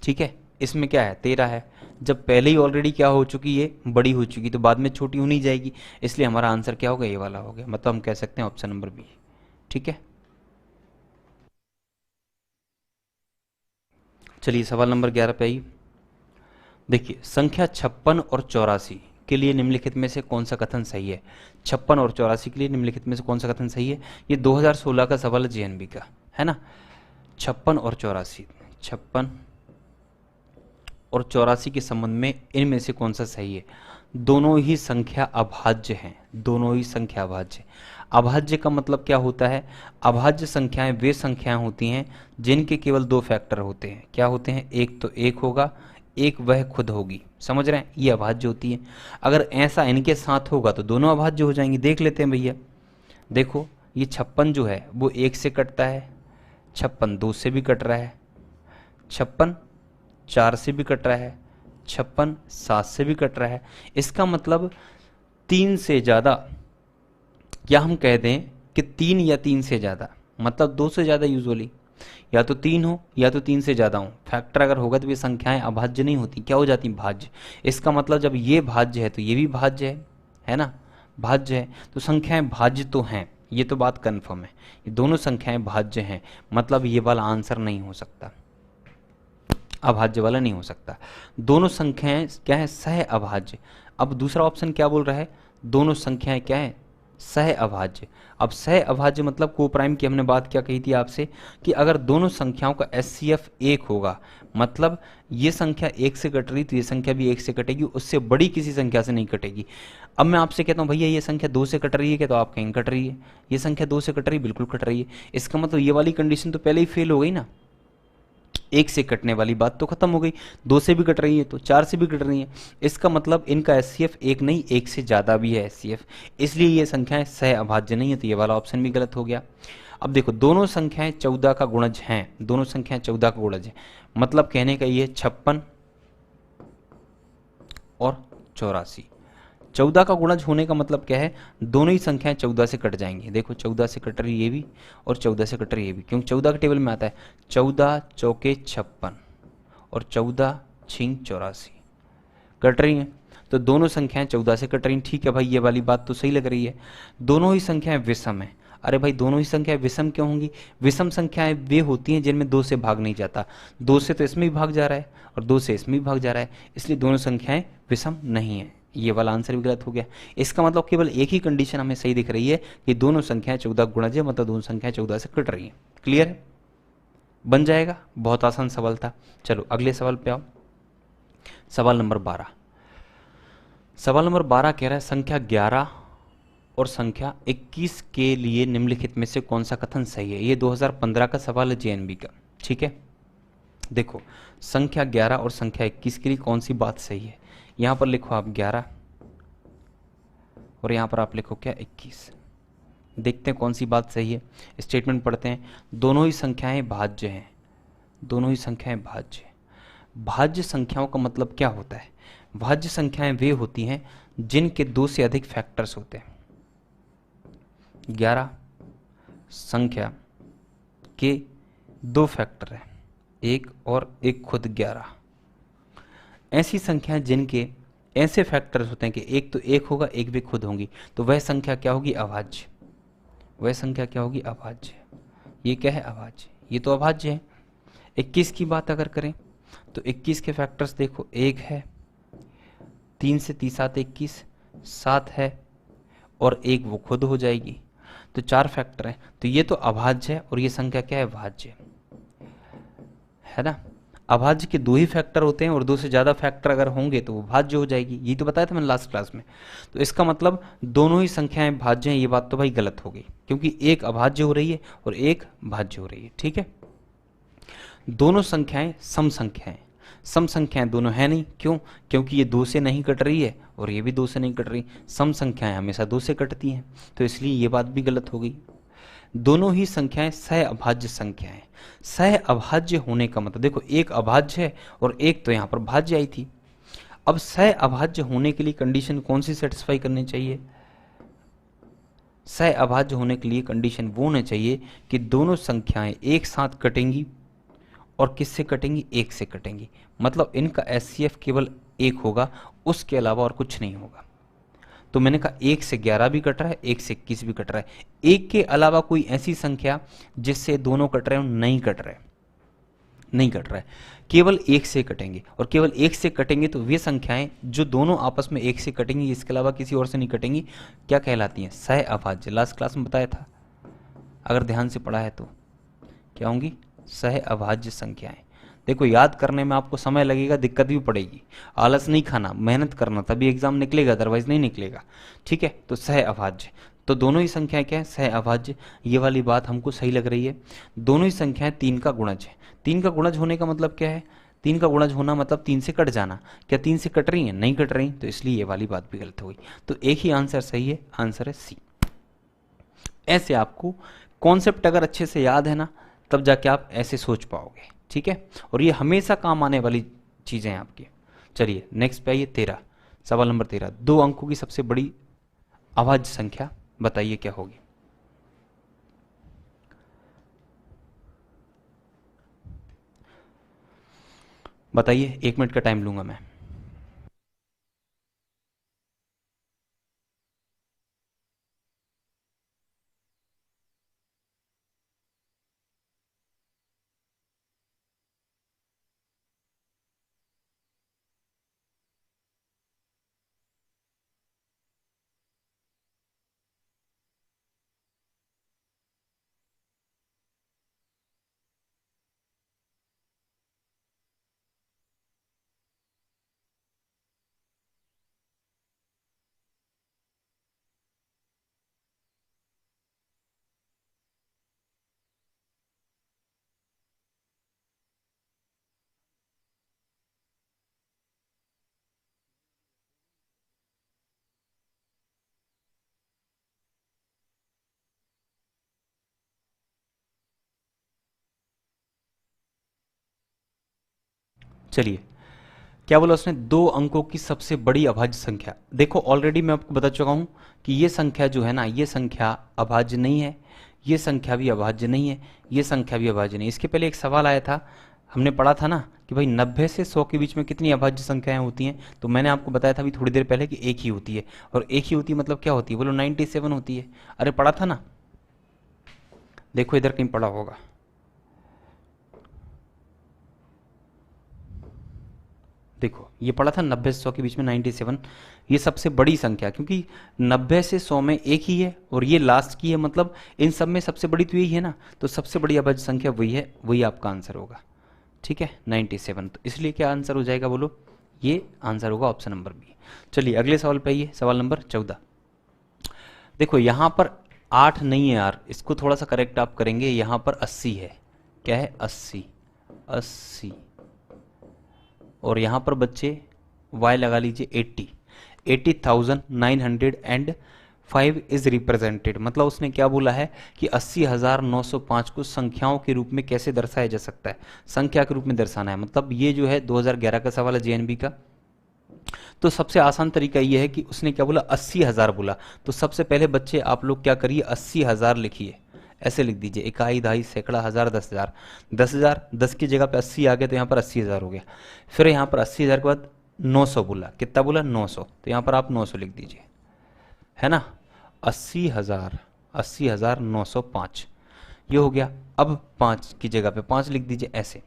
ठीक है, इसमें क्या है? 13 है। जब पहले ही ऑलरेडी क्या हो चुकी है? बड़ी हो चुकी, तो बाद में छोटी होनी जाएगी, इसलिए हमारा आंसर क्या होगा? ये वाला हो गया। मतलब हम कह सकते हैं ऑप्शन नंबर बी। ठीक है, चलिए सवाल नंबर 11 पे आइए। देखिए संख्या 56 और 84 के लिए निम्नलिखित में से कौन सा कथन सही है? 56 और 84 के लिए निम्नलिखित में से कौन सा कथन सही है? ये 2016 का सवाल है जेएनबी का, है ना। 56 और 84, 56 और 84 के संबंध में इनमें से कौन सा सही है? दोनों ही संख्या अभाज्य हैं, दोनों ही संख्या अभाज्य। अभाज्य का मतलब क्या होता है? अभाज्य संख्याएं वे संख्याएं होती हैं जिनके केवल 2 फैक्टर होते हैं। क्या होते हैं? एक तो 1 होगा, एक वह खुद होगी। समझ रहे हैं? ये अभाज्य होती है। अगर ऐसा इनके साथ होगा तो दोनों अभाज्य हो जाएंगे। देख लेते हैं भैया, देखो ये 56 जो है वो 1 से कटता है, 56 2 से भी कट रहा है, 56 4 से भी कट रहा है, 56 7 से भी कट रहा है। इसका मतलब 3 से ज़्यादा, या हम कह दें कि 3 या 3 से ज़्यादा, मतलब 2 से ज़्यादा यूजुअली, या तो 3 हो या तो 3 से ज़्यादा हो। फैक्टर अगर होगा तो ये संख्याएं अभाज्य नहीं होती, क्या हो जाती भाज्य। इसका मतलब जब ये भाज्य है तो ये भी भाज्य है ना, भाज्य है, तो संख्याएं भाज्य तो हैं, ये तो बात कन्फर्म है, ये दोनों संख्याएं भाज्य हैं, मतलब ये वाला आंसर नहीं हो सकता, अभाज्य वाला नहीं हो सकता। दोनों संख्याएं क्या है, सह अभाज्य। अब दूसरा ऑप्शन क्या बोल रहा है, दोनों संख्याएं क्या है, सह अभाज्य। अब सह अभाज्य मतलब को प्राइम की हमने बात क्या कही थी आपसे कि अगर दोनों संख्याओं का एचसीएफ 1 होगा, मतलब ये संख्या 1 से कट रही तो ये संख्या भी 1 से कटेगी, उससे बड़ी किसी संख्या से नहीं कटेगी। अब मैं आपसे कहता हूँ भैया ये संख्या 2 से कट रही है क्या, तो आप कहेंगे कट रही है। ये संख्या 2 से कट रही है, बिल्कुल कट रही है। इसका मतलब ये वाली कंडीशन तो पहले ही फेल हो गई ना, 1 से कटने वाली बात तो खत्म हो गई। 2 से भी कट रही है तो 4 से भी कट रही है, इसका मतलब इनका एचसीएफ 1 नहीं 1 से ज़्यादा भी है एचसीएफ, इसलिए ये संख्याएं सह अभाज्य नहीं है, तो ये वाला ऑप्शन भी गलत हो गया। अब देखो दोनों संख्याएं 14 का गुणज हैं, दोनों संख्याएं 14 का गुणज है, मतलब कहने का ये 56 और 84। 14 का गुणज होने का मतलब क्या है, दोनों ही संख्याएं 14 से कट जाएंगी। देखो 14 से कट रही ये भी और 14 से कट रही ये भी, क्योंकि 14 के टेबल में आता है 14 चौके 56 और 14 छिंग 84 कट रही हैं, तो दोनों संख्याएं 14 से कट रही हैं। ठीक है भाई, ये वाली बात तो सही लग रही है। दोनों ही संख्याएं विषम है। अरे भाई दोनों ही संख्याएं विषम क्यों होंगी, विषम संख्याएं वे होती हैं जिनमें 2 से भाग नहीं जाता, 2 से तो इसमें भी भाग जा रहा है और 2 से इसमें भी भाग जा रहा है, इसलिए दोनों संख्याएं विषम नहीं है। ये वाला आंसर भी गलत हो गया। इसका मतलब केवल एक ही कंडीशन हमें सही दिख रही है कि दोनों संख्याएं 14 गुणज है, मतलब दोनों संख्याएं 14 से कट रही हैं। क्लियर है, बन जाएगा, बहुत आसान सवाल था। चलो अगले सवाल पे आओ। सवाल नंबर 12। सवाल नंबर 12 कह रहा है संख्या 11 और संख्या 21 के लिए निम्नलिखित में से कौन सा कथन सही है। ये 2015 का सवाल है जेएनबी का। ठीक है, देखो संख्या 11 और संख्या 21 के लिए कौन सी बात सही है। यहां पर लिखो आप 11 और यहां पर आप लिखो क्या 21। देखते हैं कौन सी बात सही है। स्टेटमेंट पढ़ते हैं, दोनों ही संख्याएं भाज्य हैं, दोनों ही संख्याएं भाज्य। भाज्य संख्याओं का मतलब क्या होता है, भाज्य संख्याएं वे होती हैं जिनके 2 से अधिक फैक्टर्स होते हैं। 11 संख्या के 2 फैक्टर हैं, एक और एक खुद 11। ऐसी संख्याएं जिनके ऐसे फैक्टर्स होते हैं कि एक तो एक होगा एक भी खुद होंगी, तो वह संख्या क्या होगी, अभाज्य। वह संख्या क्या होगी, अभाज्य। ये क्या है, अभाज्य, ये तो अभाज्य है। 21 की बात अगर करें तो 21 के फैक्टर्स देखो, एक है, 3 से 3 7 21, 7 है और एक वो खुद हो जाएगी, तो 4 फैक्टर हैं, तो ये तो अभाज्य है और ये संख्या क्या है, भाज्य है ना। अभाज्य के 2 ही फैक्टर होते हैं और 2 से ज़्यादा फैक्टर अगर होंगे तो वो भाज्य हो जाएगी, ये तो बताया था मैंने लास्ट क्लास में। तो इसका मतलब दोनों ही संख्याएं भाज्य हैं, ये बात तो भाई गलत हो गई, क्योंकि एक अभाज्य हो रही है और एक भाज्य हो रही है। ठीक है, दोनों संख्याएं सम संख्याएं, सम संख्याएं दोनों है नहीं, क्यों, क्योंकि ये 2 से नहीं कट रही है और ये भी 2 से नहीं कट रही। सम संख्याएं हमेशा 2 से कटती हैं, तो इसलिए ये बात भी गलत हो गई। दोनों ही संख्याएं सह अभाज्य संख्याएं। सह अभाज्य होने का मतलब देखो, एक अभाज्य है और एक तो यहां पर भाज्य आई थी। अब सह अभाज्य होने के लिए कंडीशन कौन सी सेटिस्फाई करनी चाहिए, सह अभाज्य होने के लिए कंडीशन वो होनी चाहिए कि दोनों संख्याएं एक साथ कटेंगी और किससे कटेंगी, एक से कटेंगी, मतलब इनका एचसीएफ केवल 1 होगा, उसके अलावा और कुछ नहीं होगा। तो मैंने कहा 1 से 11 भी कट रहा है, 1 से 21 भी कट रहा है, एक के अलावा कोई ऐसी संख्या जिससे दोनों कट रहे हो नहीं कट रहे, नहीं कट रहा है, केवल 1 से कटेंगे, और केवल 1 से कटेंगे तो वे संख्याएं जो दोनों आपस में 1 से कटेंगी, इसके अलावा किसी और से नहीं कटेंगी, क्या कहलाती हैं, सह अभाज्य। लास्ट क्लास में बताया था, अगर ध्यान से पढ़ा है तो क्या होंगी, सह अभाज्य संख्याएं। देखो याद करने में आपको समय लगेगा, दिक्कत भी पड़ेगी, आलस नहीं खाना, मेहनत करना, तभी एग्जाम निकलेगा, अदरवाइज नहीं निकलेगा। ठीक है, तो सह अभाज्य, तो दोनों ही संख्याएं क्या है, सह अभाज्य। ये वाली बात हमको सही लग रही है। दोनों ही संख्याएं 3 का गुणज है। 3 का गुणज होने का मतलब क्या है, 3 का गुणज होना मतलब 3 से कट जाना। क्या 3 से कट रही हैं, नहीं कट रही, तो इसलिए ये वाली बात भी गलत हो गई। तो एक ही आंसर सही है, आंसर है सी। ऐसे आपको कॉन्सेप्ट अगर अच्छे से याद है ना, तब जाके आप ऐसे सोच पाओगे। ठीक है, और ये हमेशा काम आने वाली चीजें हैं आपकी। चलिए नेक्स्ट पे आइए, 13, सवाल नंबर 13। 2 अंकों की सबसे बड़ी अभाज्य संख्या बताइए क्या होगी। बताइए, 1 मिनट का टाइम लूंगा मैं। चलिए, क्या बोला उसने, 2 अंकों की सबसे बड़ी अभाज्य संख्या। देखो ऑलरेडी मैं आपको बता चुका हूं कि ये संख्या जो है ना, ये संख्या अभाज्य नहीं है, ये संख्या भी अभाज्य नहीं है, ये संख्या भी अभाज्य नहीं है। इसके पहले एक सवाल आया था, हमने पढ़ा था ना कि भाई 90 से 100 के बीच में कितनी अभाज्य संख्याएं होती हैं, तो मैंने आपको बताया था अभी थोड़ी देर पहले कि एक ही होती है। और एक ही होती है मतलब क्या होती है, बोलो 97 होती है। अरे पढ़ा था ना, देखो इधर कहीं पढ़ा होगा। देखो ये पढ़ा था 90 से 100 के बीच में 97, ये सबसे बड़ी संख्या, क्योंकि 90 से 100 में एक ही है और ये लास्ट की है, मतलब इन सब में सबसे बड़ी तो यही है ना, तो सबसे बड़ी अभाज्य संख्या वही है, वही आपका आंसर होगा। ठीक है, 97। तो इसलिए क्या आंसर हो जाएगा, बोलो, ये आंसर होगा ऑप्शन नंबर बी। चलिए अगले सवाल पे आइए, सवाल नंबर 14। देखो यहाँ पर 8 नहीं है यार, इसको थोड़ा सा करेक्ट आप करेंगे, यहाँ पर 80 है। क्या है, 80, 80। और यहाँ पर बच्चे y लगा लीजिए 80, 80,905 इज रिप्रेजेंटेड। मतलब उसने क्या बोला है कि 80,905 को संख्याओं के रूप में कैसे दर्शाया जा सकता है, संख्या के रूप में दर्शाना है। मतलब ये जो है 2011 का सवाल है जेएनबी का। तो सबसे आसान तरीका ये है कि उसने क्या बोला, 80,000 बोला। तो सबसे पहले बच्चे आप लोग क्या करिए, 80,000 लिखिए, ऐसे लिख दीजिए, इकाई, दहाई, सैकड़ा, हजार, 10,000। 10,000, 10 की जगह पे 80 आ गया तो यहाँ पर 80,000 हो गया। फिर यहाँ पर 80,000 के बाद 900 बोला, कितना बोला, 900, तो यहाँ पर आप 900 लिख दीजिए, है ना। 80,000, 80,905 ये हो गया। अब 5 की जगह पे 5 लिख दीजिए ऐसे।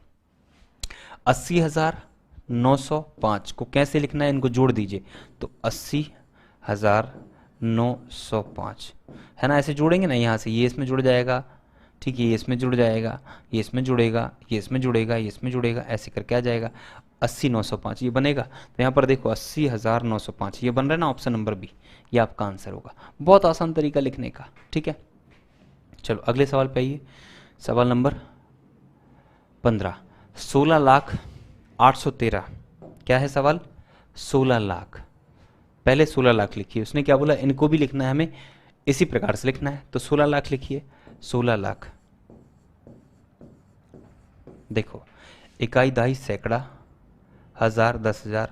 80,905 को कैसे लिखना है, इनको जोड़ दीजिए, तो 80,905 है ना, ऐसे जोड़ेंगे ना, यहाँ से ये इसमें जुड़ जाएगा, ठीक है, ये इसमें जुड़ जाएगा, ये इसमें जुड़ेगा, ये इसमें जुड़ेगा, ये इसमें जुड़ेगा, ऐसे करके आ जाएगा 80,905 ये बनेगा। तो यहाँ पर देखो 80,905 ये बन रहा है ना, ऑप्शन नंबर बी, ये आपका आंसर होगा। बहुत आसान तरीका लिखने का, ठीक है। चलो अगले सवाल पे आइए, सवाल नंबर 15। 16,08,13 क्या है सवाल, 16 लाख। पहले 16 लाख लिखिए, उसने क्या बोला, इनको भी लिखना है हमें, इसी प्रकार से लिखना है। तो 16 लाख लिखिए, 16 लाख। देखो इकाई, दहाई, सैकड़ा, हजार, 10,000,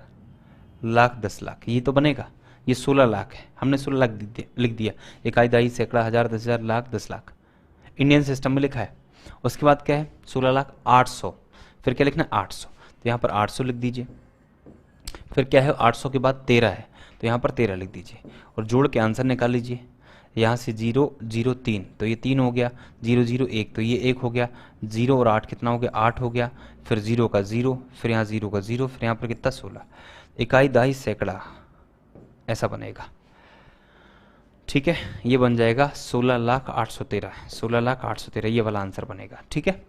लाख, 10 लाख, ये तो बनेगा। ये 16 लाख है, हमने 16 लाख लिख दिया। इकाई, दहाई, सैकड़ा, हजार, 10,000, लाख, 10 लाख इंडियन सिस्टम में लिखा है। उसके बाद क्या है, 16,08,000, फिर क्या लिखना है, 800, तो यहाँ पर 800 लिख दीजिए। फिर क्या है, 800 के बाद 13 है, तो यहाँ पर 13 लिख दीजिए और जोड़ के आंसर निकाल लीजिए। यहाँ से 0, 0, 3, तो ये 3 हो गया, 0, 0, 1, तो ये 1 हो गया, 0 और 8 कितना हो गया, 8 हो गया। फिर 0 का 0, फिर यहाँ 0 का 0, फिर यहाँ पर कितना, 16। इकाई, दहाई, सैकड़ा, ऐसा बनेगा, ठीक है। ये बन जाएगा 16,08,13, 16,08,13 ये वाला आंसर बनेगा, ठीक है।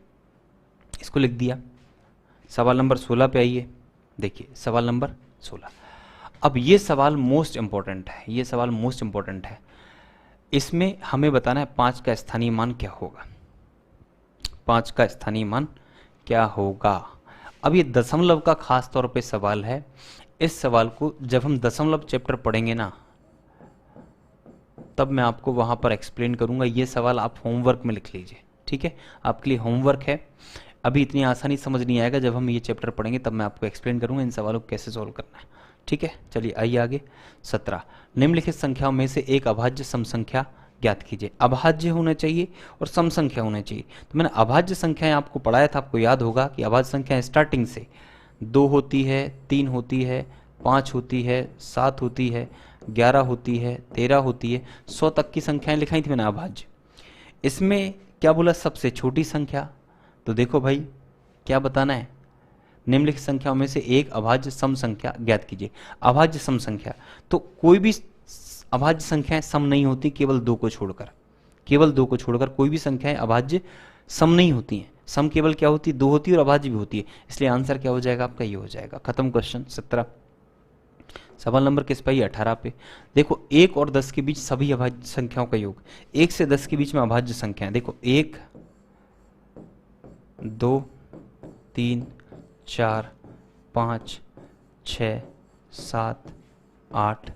इसको लिख दिया। सवाल नंबर 16 पे आइए, देखिए सवाल नंबर 16। अब ये सवाल मोस्ट इंपॉर्टेंट है, ये सवाल मोस्ट इंपॉर्टेंट है। इसमें हमें बताना है 5 का स्थानीय मान क्या होगा, 5 का स्थानीय मान क्या होगा। अब ये दशमलव का खास तौर पे सवाल है। इस सवाल को जब हम दशमलव चैप्टर पढ़ेंगे ना, तब मैं आपको वहां पर एक्सप्लेन करूंगा। ये सवाल आप होमवर्क में लिख लीजिए, ठीक है, आपके लिए होमवर्क है। अभी इतनी आसानी समझ नहीं आएगा, जब हम ये चैप्टर पढ़ेंगे तब मैं आपको एक्सप्लेन करूंगा इन सवालों को कैसे सॉल्व करना है, ठीक है। चलिए आइए आगे। 17, निम्नलिखित संख्याओं में से एक अभाज्य सम संख्या ज्ञात कीजिए। अभाज्य होना चाहिए और सम संख्या होना चाहिए। तो मैंने अभाज्य संख्याएं आपको पढ़ाया था, आपको याद होगा कि अभाज्य संख्या स्टार्टिंग से 2 होती है, 3 होती है, 5 होती है, 7 होती है, 11 होती है, 13 होती है, 100 तक की संख्याएं लिखाई थी मैंने अभाज्य। इसमें क्या बोला, सबसे छोटी संख्या। तो देखो भाई क्या बताना है, निम्नलिखित संख्याओं में से एक अभाज्य सम संख्या ज्ञात कीजिए। अभाज्य सम संख्या, तो कोई भी अभाज्य संख्याएं सम नहीं होती केवल 2 को छोड़कर। केवल 2 को छोड़कर कोई भी संख्याएं अभाज्य सम नहीं होती हैं। सम केवल क्या होती है, 2 होती है और अभाज्य भी होती है। इसलिए आंसर क्या हो जाएगा आपका, ये हो जाएगा। खत्म क्वेश्चन 17। सवाल नंबर किस पे, 18 पे। देखो 1 और 10 के बीच सभी अभाज्य संख्याओं का योग। 1 से 10 के बीच में अभाज्य संख्याएं देखो, 1 2 3 4 5 6 7 8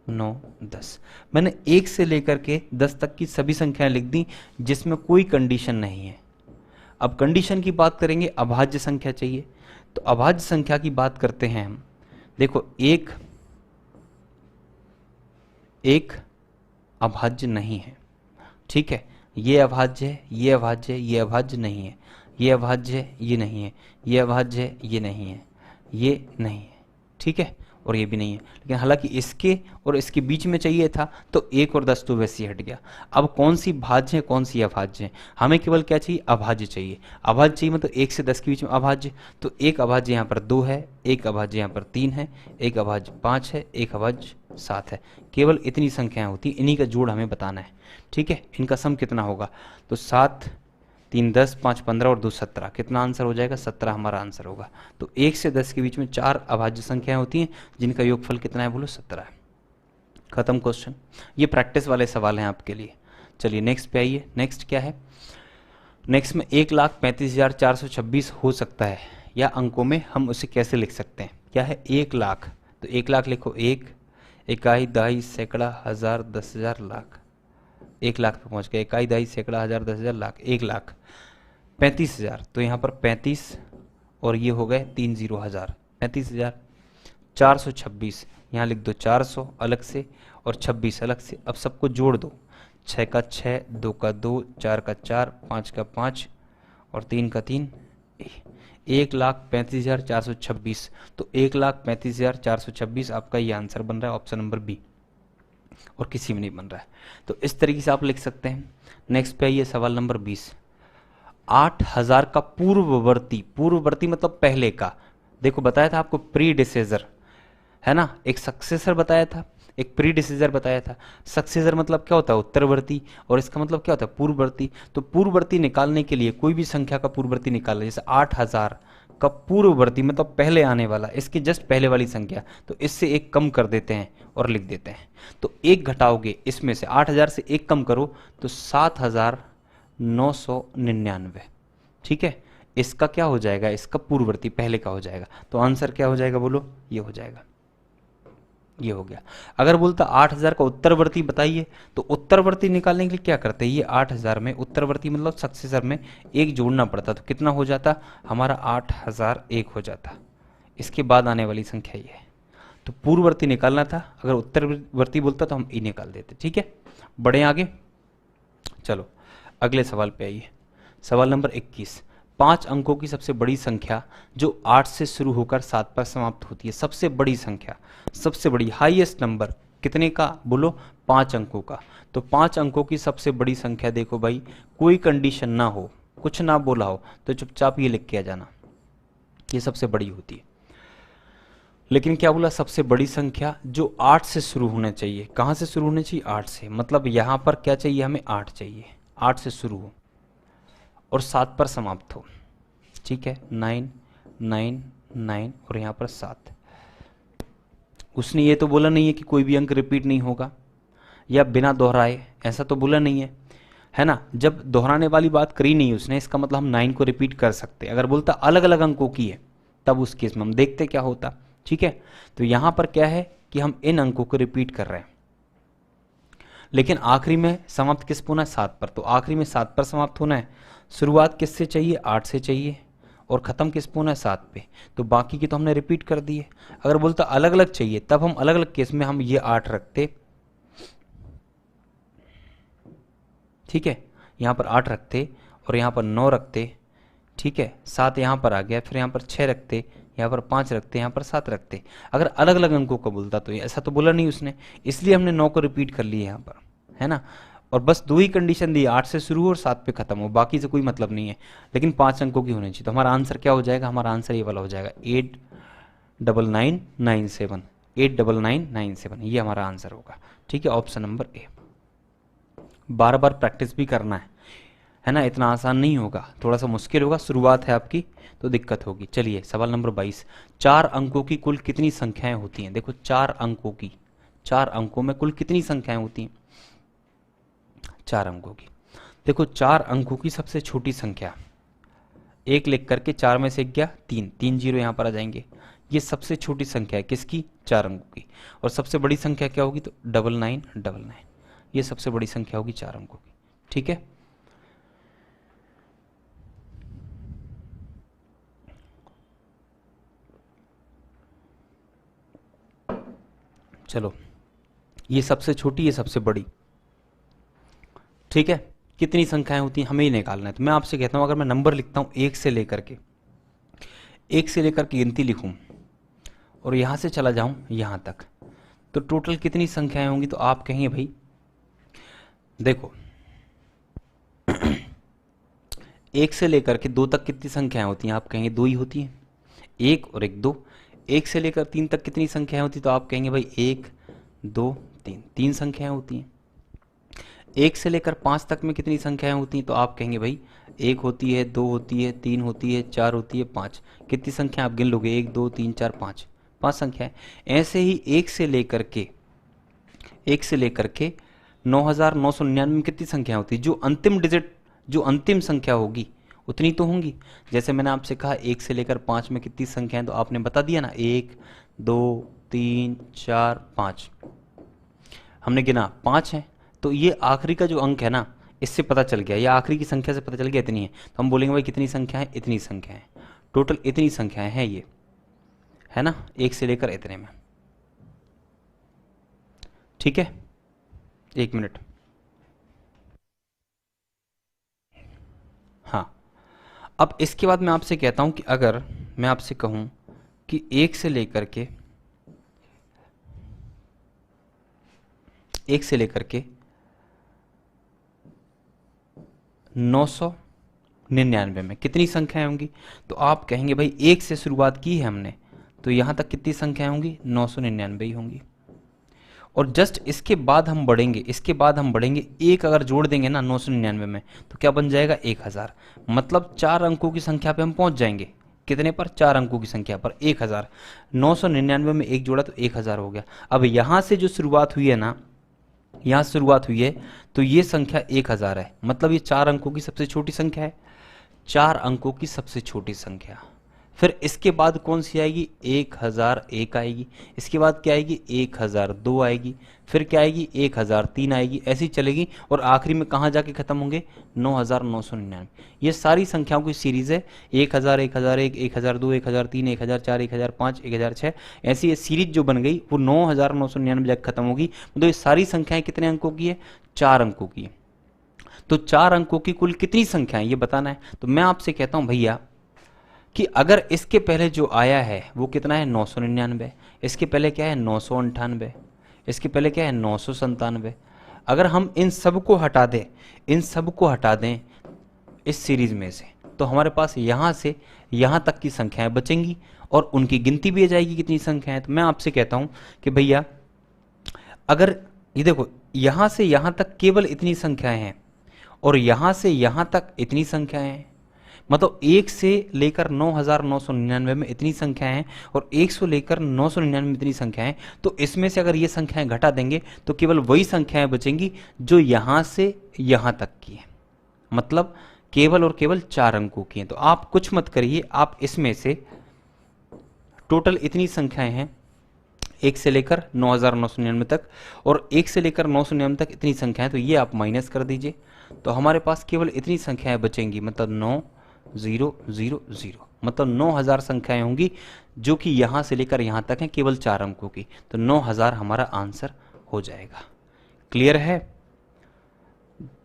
9 10। मैंने 1 से लेकर के 10 तक की सभी संख्याएं लिख दी जिसमें कोई कंडीशन नहीं है। अब कंडीशन की बात करेंगे, अभाज्य संख्या चाहिए, तो अभाज्य संख्या की बात करते हैं हम। देखो एक अभाज्य नहीं है, ठीक है। ये अभाज्य है, ये अभाज्य है, ये अभाज्य नहीं है, ये अभाज्य है, ये नहीं है, ये अभाज्य है, ये नहीं है, ये नहीं है, ठीक है, और ये भी नहीं है। लेकिन हालांकि इसके और इसके बीच में चाहिए था, तो 1 और 10 तो वैसे ही हट गया। अब कौन सी भाज्य है, कौन सी अभाज्य है, हमें केवल क्या चाहिए, अभाज्य चाहिए। अभाज्य चाहिए मतलब 1 से 10 के बीच में अभाज्य। तो एक अभाज्य यहाँ पर 2 है, एक अभाज्य यहाँ पर 3 है, एक अभाज्य 5 है, एक अभाज्य 7 है। केवल इतनी संख्याएं होती, इन्हीं का जोड़ हमें बताना है, ठीक है। इनका सम कितना होगा, तो 7 3 10 5 15 और 2 17, कितना आंसर हो जाएगा, 17 हमारा आंसर होगा। तो 1 से 10 के बीच में 4 अभाज्य संख्याएं होती हैं जिनका योगफल कितना है, बोलो 17 है। खत्म क्वेश्चन। ये प्रैक्टिस वाले सवाल हैं आपके लिए। चलिए नेक्स्ट पे आइए। नेक्स्ट क्या है, नेक्स्ट में 1,35,426 हो सकता है, या अंकों में हम उसे कैसे लिख सकते हैं। क्या है, 1 लाख, तो 1 लाख लिखो, 1 इकाई दहाई सैकड़ा हज़ार 10,000 लाख। 1 लाख पे पहुंच गए, इकाई दहाई सैकड़ा हज़ार 10,000 लाख। 1 लाख 35,000, तो यहाँ पर 35 और ये हो गए 30,000, 35,000। 426, यहाँ लिख दो 400 अलग से और 26 अलग से। अब सबको जोड़ दो, 6 का 6, 2 का 2, 4 का 4, 5 का 5 और 3 का 3, 1,35,426। तो 1,35,426 आपका ये आंसर बन रहा है, ऑप्शन नंबर बी, और किसी में नहीं बन रहा है। तो इस तरीके से आप लिख सकते हैं। नेक्स्ट पे आइए, सवाल नंबर 20। 8,000 का पूर्ववर्ती मतलब पहले का। देखो बताया था आपको प्रीडिसेसर, है ना, एक सक्सेसर बताया था, एक प्रीडिसेसर बताया था। सक्सेसर मतलब क्या होता है, उत्तरवर्ती, और इसका मतलब क्या होता है, पूर्ववर्ती। तो पूर्ववर्ती निकालने के लिए कोई भी संख्या का पूर्ववर्ती निकालना, जैसे 8,000 का पूर्ववर्ती मतलब पहले आने वाला, इसके जस्ट पहले वाली संख्या, तो इससे एक कम कर देते हैं और लिख देते हैं। तो एक घटाओगे इसमें से, 8,000 से एक कम करो तो 7,999, ठीक है। इसका क्या हो जाएगा, इसका पूर्ववर्ती पहले का हो जाएगा। तो आंसर क्या हो जाएगा, बोलो, ये हो जाएगा, ये हो गया। अगर बोलता 8,000 का उत्तरवर्ती बताइए, तो उत्तरवर्ती निकालने के लिए क्या करते हैं, ये 8,000 में उत्तरवर्ती मतलब सक्सेसर में एक जोड़ना पड़ता, तो कितना हो जाता हमारा, 8,001 हो जाता। इसके बाद आने वाली संख्या ये है। तो पूर्ववर्ती निकालना था, अगर उत्तरवर्ती बोलता तो हम ई निकाल देते, ठीक है। बढ़े आगे, चलो अगले सवाल पे आइए। सवाल नंबर 21। 5 अंकों की सबसे बड़ी संख्या जो 8 से शुरू होकर 7 पर समाप्त होती है। सबसे बड़ी संख्या, सबसे बड़ी हाईएस्ट नंबर कितने का, बोलो 5 अंकों का। तो 5 अंकों की सबसे बड़ी संख्या, देखो भाई कोई कंडीशन ना हो, कुछ ना बोला हो, तो चुपचाप ये लिख के आ जाना, ये सबसे बड़ी होती है। लेकिन क्या बोला, सबसे बड़ी संख्या जो 8 से शुरू होना चाहिए। कहाँ से शुरू होना चाहिए, 8 से। मतलब यहाँ पर क्या चाहिए, हमें 8 चाहिए, 8 से शुरू हो और 7 पर समाप्त हो, ठीक है। 9 9 9 और यहाँ पर 7। उसने ये तो बोला नहीं है कि कोई भी अंक रिपीट नहीं होगा या बिना दोहराए, ऐसा तो बोला नहीं है ना। जब दोहराने वाली बात करी नहीं उसने, इसका मतलब हम 9 को रिपीट कर सकते। अगर बोलता अलग अलग अंकों की है, तब उस केस में हम देखते क्या होता, ठीक है। तो यहाँ पर क्या है कि हम इन अंकों को रिपीट कर रहे हैं, लेकिन आखिरी में समाप्त किस पर होना है, 7 पर। तो आखिरी में 7 पर समाप्त होना है। शुरुआत किससे चाहिए, 8 से चाहिए, और ख़त्म किस पे होना है, 7 पे। तो बाकी की तो हमने रिपीट कर दी है। अगर बोलता अलग अलग चाहिए, तब हम अलग अलग केस में हम ये 8 रखते, ठीक है। यहाँ पर 8 रखते और यहाँ पर 9 रखते, ठीक है। 7 यहाँ पर आ गया, फिर यहाँ पर 6 रखते, यहाँ पर 5 रखते, यहाँ पर 7 रखते। अगर अलग अलग अंकों का बोलता तो ऐसा तो बोला नहीं उसने, इसलिए हमने 9 को रिपीट कर लिया यहाँ पर, है ना। और बस 2 ही कंडीशन दी, 8 से शुरू और 7 पे खत्म हो, बाकी से कोई मतलब नहीं है, लेकिन 5 अंकों की होनी चाहिए। तो हमारा आंसर क्या हो जाएगा, हमारा आंसर ये वाला हो जाएगा 89997, 89997, ये हमारा आंसर होगा। ठीक है, option number A. Bar bar practice भी करना है ना, इतना आसान नहीं होगा, थोड़ा सा मुश्किल होगा, शुरुआत है आपकी तो दिक्कत होगी। चलिए सवाल नंबर 22, 4 अंकों की कुल कितनी संख्याएं होती हैं। देखो 4 अंकों की, 4 अंकों में कुल कितनी संख्याएं होती हैं, 4 अंकों की। देखो 4 अंकों की सबसे छोटी संख्या, एक लिख करके 4 में से गया 3, 3 जीरो यहाँ पर आ जाएंगे। ये सबसे छोटी संख्या है किसकी, 4 अंकों की। और सबसे बड़ी संख्या क्या होगी, तो 9999, ये सबसे बड़ी संख्या होगी 4 अंकों की। ठीक है, चलो ये सबसे छोटी, ये सबसे बड़ी। ठीक है, कितनी संख्याएं होती हैं हमें ही निकालना है। तो मैं आपसे कहता हूं, अगर मैं नंबर लिखता हूं 1 से लेकर के, 1 से लेकर के गिनती लिखूं और यहां से चला जाऊं यहां तक, तो टोटल कितनी संख्याएं होंगी। तो आप कहेंगे भाई देखो 1 से लेकर के 2 तक कितनी संख्याएं होती हैं, आप कहेंगे 2 ही होती हैं, 1 और 1 2। 1 से लेकर 3 तक कितनी संख्याएं होती, तो आप कहेंगे भाई 1 2 3, 3 संख्याएं होती हैं। 1 से लेकर 5 तक में कितनी संख्याएं होती हैं, तो आप कहेंगे भाई 1 होती है, 2 होती है, 3 होती है, 4 होती है, 5। कितनी संख्या आप गिन लोगे, 1 2 3 4 5, 5 संख्याएं। ऐसे ही 1 से लेकर के 9999 में कितनी संख्या होती है, जो अंतिम डिजिट, जो अंतिम संख्या होगी उतनी तो होंगी। जैसे मैंने आपसे कहा 1 से लेकर 5 में कितनी संख्याएं, तो आपने बता दिया ना, 1 2 3 4 5, हमने गिना 5 है। तो ये आखिरी का जो अंक है ना, इससे पता चल गया, ये आखिरी की संख्या से पता चल गया इतनी है। तो हम बोलेंगे भाई कितनी संख्या है, इतनी संख्या है, टोटल इतनी संख्याएं हैं ये, है ना, 1 से लेकर इतने में। ठीक है, 1 मिनट। हाँ, अब इसके बाद मैं आपसे कहता हूं कि अगर मैं आपसे कहूं कि 1 से लेकर के 999 में कितनी संख्याएं होंगी, तो आप कहेंगे भाई 1 से शुरुआत की है हमने, तो यहां तक कितनी संख्याएं होंगी, 999 ही होंगी। और जस्ट इसके बाद हम बढ़ेंगे, एक अगर जोड़ देंगे ना 999 में, तो क्या बन जाएगा, 1000। मतलब 4 अंकों की संख्या पे हम पहुंच जाएंगे। कितने पर, 4 अंकों की संख्या पर 1000। 999 में एक जोड़ा तो 1000 हो गया। अब यहां से जो शुरुआत हुई है ना, यहां शुरुआत हुई है, तो ये संख्या 1000 है, मतलब ये 4 अंकों की सबसे छोटी संख्या है, 4 अंकों की सबसे छोटी संख्या। फिर इसके बाद कौन सी आएगी, 1001 आएगी। इसके बाद क्या आएगी, 1002 आएगी। फिर क्या आएगी, 1003 आएगी। ऐसी चलेगी और आखिरी में कहाँ जाके खत्म होंगे, 9999। ये सारी संख्याओं की सीरीज है, 1000 1001 1002 1003 1004 1005 1006। ऐसी ये सीरीज जो बन गई वो 9999 जाके खत्म होगी। तो ये सारी संख्याएं कितने अंकों की है, 4 अंकों की है। तो 4 अंकों की कुल कितनी संख्याएं ये बताना है। तो मैं आपसे कहता हूं भैया कि अगर इसके पहले जो आया है वो कितना है, 999। इसके पहले क्या है, 998। इसके पहले क्या है, 997। अगर हम इन सब को हटा दें, इस सीरीज में से, तो हमारे पास यहां से यहां तक की संख्याएं बचेंगी और उनकी गिनती भी आ जाएगी कितनी संख्याएं। तो मैं आपसे कहता हूं कि भैया अगर ये देखो, यहां से यहां तक केवल इतनी संख्याएं हैं और यहां से यहां तक इतनी संख्याएं हैं, मतलब 1 से लेकर 9999 में इतनी संख्याएं हैं और 1 से लेकर 999 में इतनी संख्याएं हैं। तो इसमें से अगर ये संख्याएं घटा देंगे तो केवल वही संख्याएं बचेंगी जो यहां से यहां तक की है, मतलब केवल और केवल 4 अंकों की हैं। तो आप कुछ मत करिए, आप इसमें से टोटल इतनी संख्याएं हैं 1 से लेकर 9999 तक और 1 से लेकर 999 तक इतनी संख्याएं, तो ये आप माइनस कर दीजिए। तो हमारे पास केवल इतनी संख्याएं बचेंगी, मतलब 9000, मतलब 9000 संख्याएं होंगी जो कि यहां से लेकर यहां तक हैं, केवल 4 अंकों की। तो 9000 हमारा आंसर हो जाएगा। क्लियर है,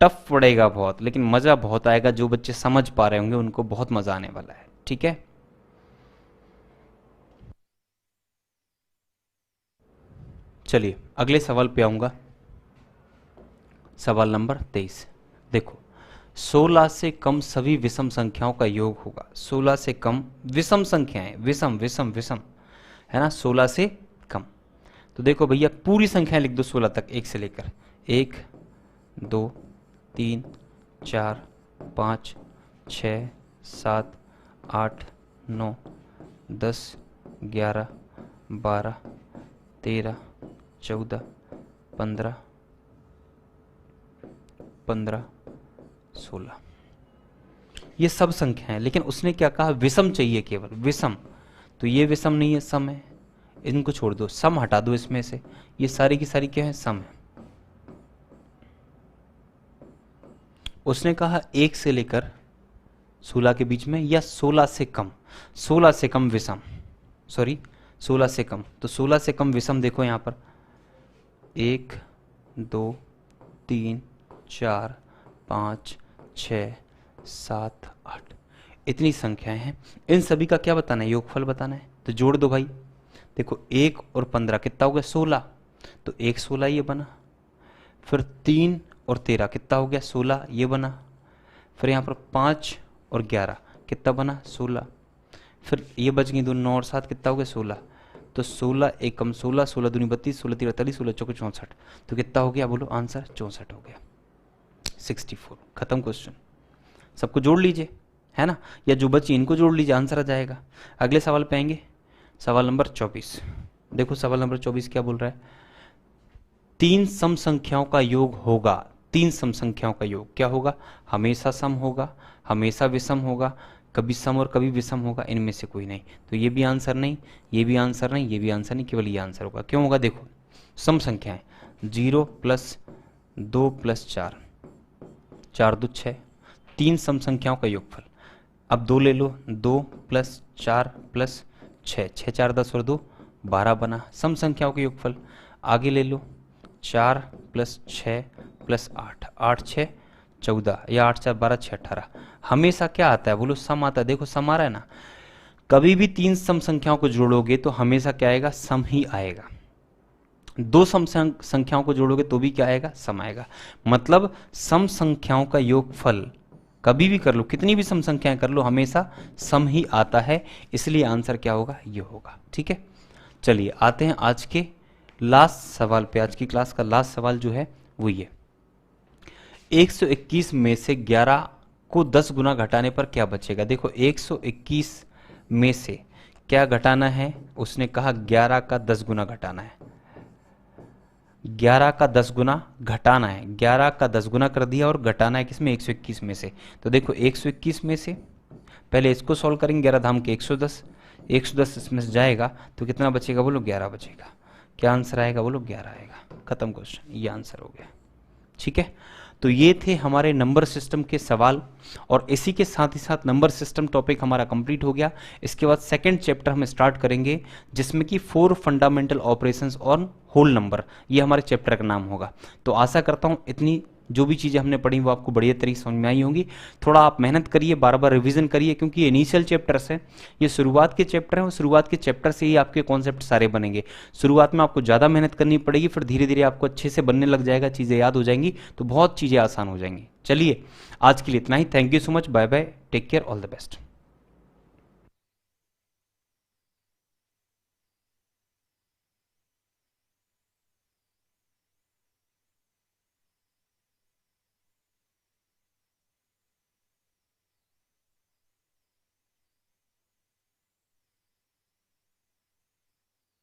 टफ पड़ेगा बहुत, लेकिन मजा बहुत आएगा। जो बच्चे समझ पा रहे होंगे उनको बहुत मजा आने वाला है। ठीक है, चलिए अगले सवाल पे आऊँगा, सवाल नंबर 23। देखो 16 से कम सभी विषम संख्याओं का योग होगा। 16 से कम विषम संख्याएं, विषम विषम विषम है ना, 16 से कम। तो देखो भैया पूरी संख्याएं लिख दो 16 तक, 1 से लेकर 1 2 3 4 5 6 7 8 9 10 11 12 13 14 15 15 16। ये सब संख्या है, लेकिन उसने क्या कहा, विषम चाहिए केवल, विषम। तो ये विषम नहीं है, सम है, इनको छोड़ दो, सम हटा दो इसमें से, ये सारी की सारी क्या है, सम है। उसने कहा 1 से लेकर 16 के बीच में या 16 से कम, 16 से कम विषम, सॉरी 16 से कम। तो 16 से कम विषम देखो यहां पर 1 2 3 4 5 6 7 8 इतनी संख्याएं हैं। इन सभी का क्या बताना है, योगफल बताना है। तो जोड़ दो भाई, देखो 1 और 15 कितना हो गया, 16। तो 1 16 ये बना, फिर 3 और 13 कितना हो गया, 16 ये बना, फिर यहाँ पर 5 और 11 कितना बना, 16। फिर ये बच गई 2, 9 और 7 कितना हो गया, 16। तो 16 एकम 16, 16 दूनी 32, 16 तीन 48, 16 चौके 64। तो कितना हो गया, बोलो आंसर 64 हो गया, 64। खत्म क्वेश्चन। सबको जोड़ लीजिए, है ना, या जो बची इनको जोड़ लीजिए, आंसर आ जाएगा। अगले सवाल पे आएंगे, सवाल नंबर 24। देखो सवाल नंबर 24 क्या बोल रहा है, 3 सम संख्याओं का योग होगा। 3 सम संख्याओं का योग क्या होगा, हमेशा सम होगा, हमेशा विषम होगा, कभी सम और कभी विषम होगा, इनमें से कोई नहीं। तो ये भी आंसर नहीं, ये भी आंसर नहीं, ये भी आंसर नहीं, केवल ये आंसर होगा। क्यों होगा, देखो सम संख्याएं 0 + 2 + 4, 4 2 6, 3 सम संख्याओं का योगफल। अब 2 ले लो, 2 + 4 + 6, 6 4 10 और 2 12 बना, सम संख्याओं का योगफल। आगे ले लो 4 + 6 + 8, 8 6 14 या 8 4 12 6 18। हमेशा क्या आता है, बोलो सम आता है। देखो सम आ रहा है ना, कभी भी 3 सम संख्याओं को जोड़ोगे तो हमेशा क्या आएगा, सम ही आएगा। 2 सम संख्याओं को जोड़ोगे तो भी क्या आएगा, सम आएगा। मतलब सम संख्याओं का योगफल कभी भी कर लो, कितनी भी सम संख्याएं कर लो, हमेशा सम ही आता है। इसलिए आंसर क्या होगा, ये होगा। ठीक है, चलिए आते हैं आज के लास्ट सवाल पे। आज की क्लास का लास्ट सवाल जो है वो ये, 121 में से 11 को 10 गुना घटाने पर क्या बचेगा। देखो 121 में से क्या घटाना है, उसने कहा 11 का 10 गुना घटाना है। 11 का 10 गुना घटाना है, 11 का 10 गुना कर दिया और घटाना है किसमें, 121 में से। तो देखो 121 में से पहले इसको सॉल्व करेंगे, 11 धाम के 110, 110 इसमें से जाएगा तो कितना बचेगा, बोलो 11 बचेगा। क्या आंसर आएगा, बोलो 11 आएगा। खत्म क्वेश्चन, ये आंसर हो गया। ठीक है, तो ये थे हमारे नंबर सिस्टम के सवाल, और इसी के साथ ही साथ नंबर सिस्टम टॉपिक हमारा कंप्लीट हो गया। इसके बाद सेकंड चैप्टर हम स्टार्ट करेंगे, जिसमें कि 4 fundamental operations on whole number, ये हमारे चैप्टर का नाम होगा। तो आशा करता हूँ इतनी जो भी चीज़ें हमने पढ़ी वो आपको बढ़िया तरीके से समझ में आई होंगी। थोड़ा आप मेहनत करिए, बार बार रिवीजन करिए, क्योंकि ये इनिशियल चैप्टर्स हैं, ये शुरुआत के चैप्टर हैं, और शुरुआत के चैप्टर से ही आपके कॉन्सेप्ट सारे बनेंगे। शुरुआत में आपको ज़्यादा मेहनत करनी पड़ेगी, फिर धीरे धीरे आपको अच्छे से बनने लग जाएगा, चीज़ें याद हो जाएंगी, तो बहुत चीज़ें आसान हो जाएंगी। चलिए आज के लिए इतना ही। Thank you so much, bye bye, take care, all the best.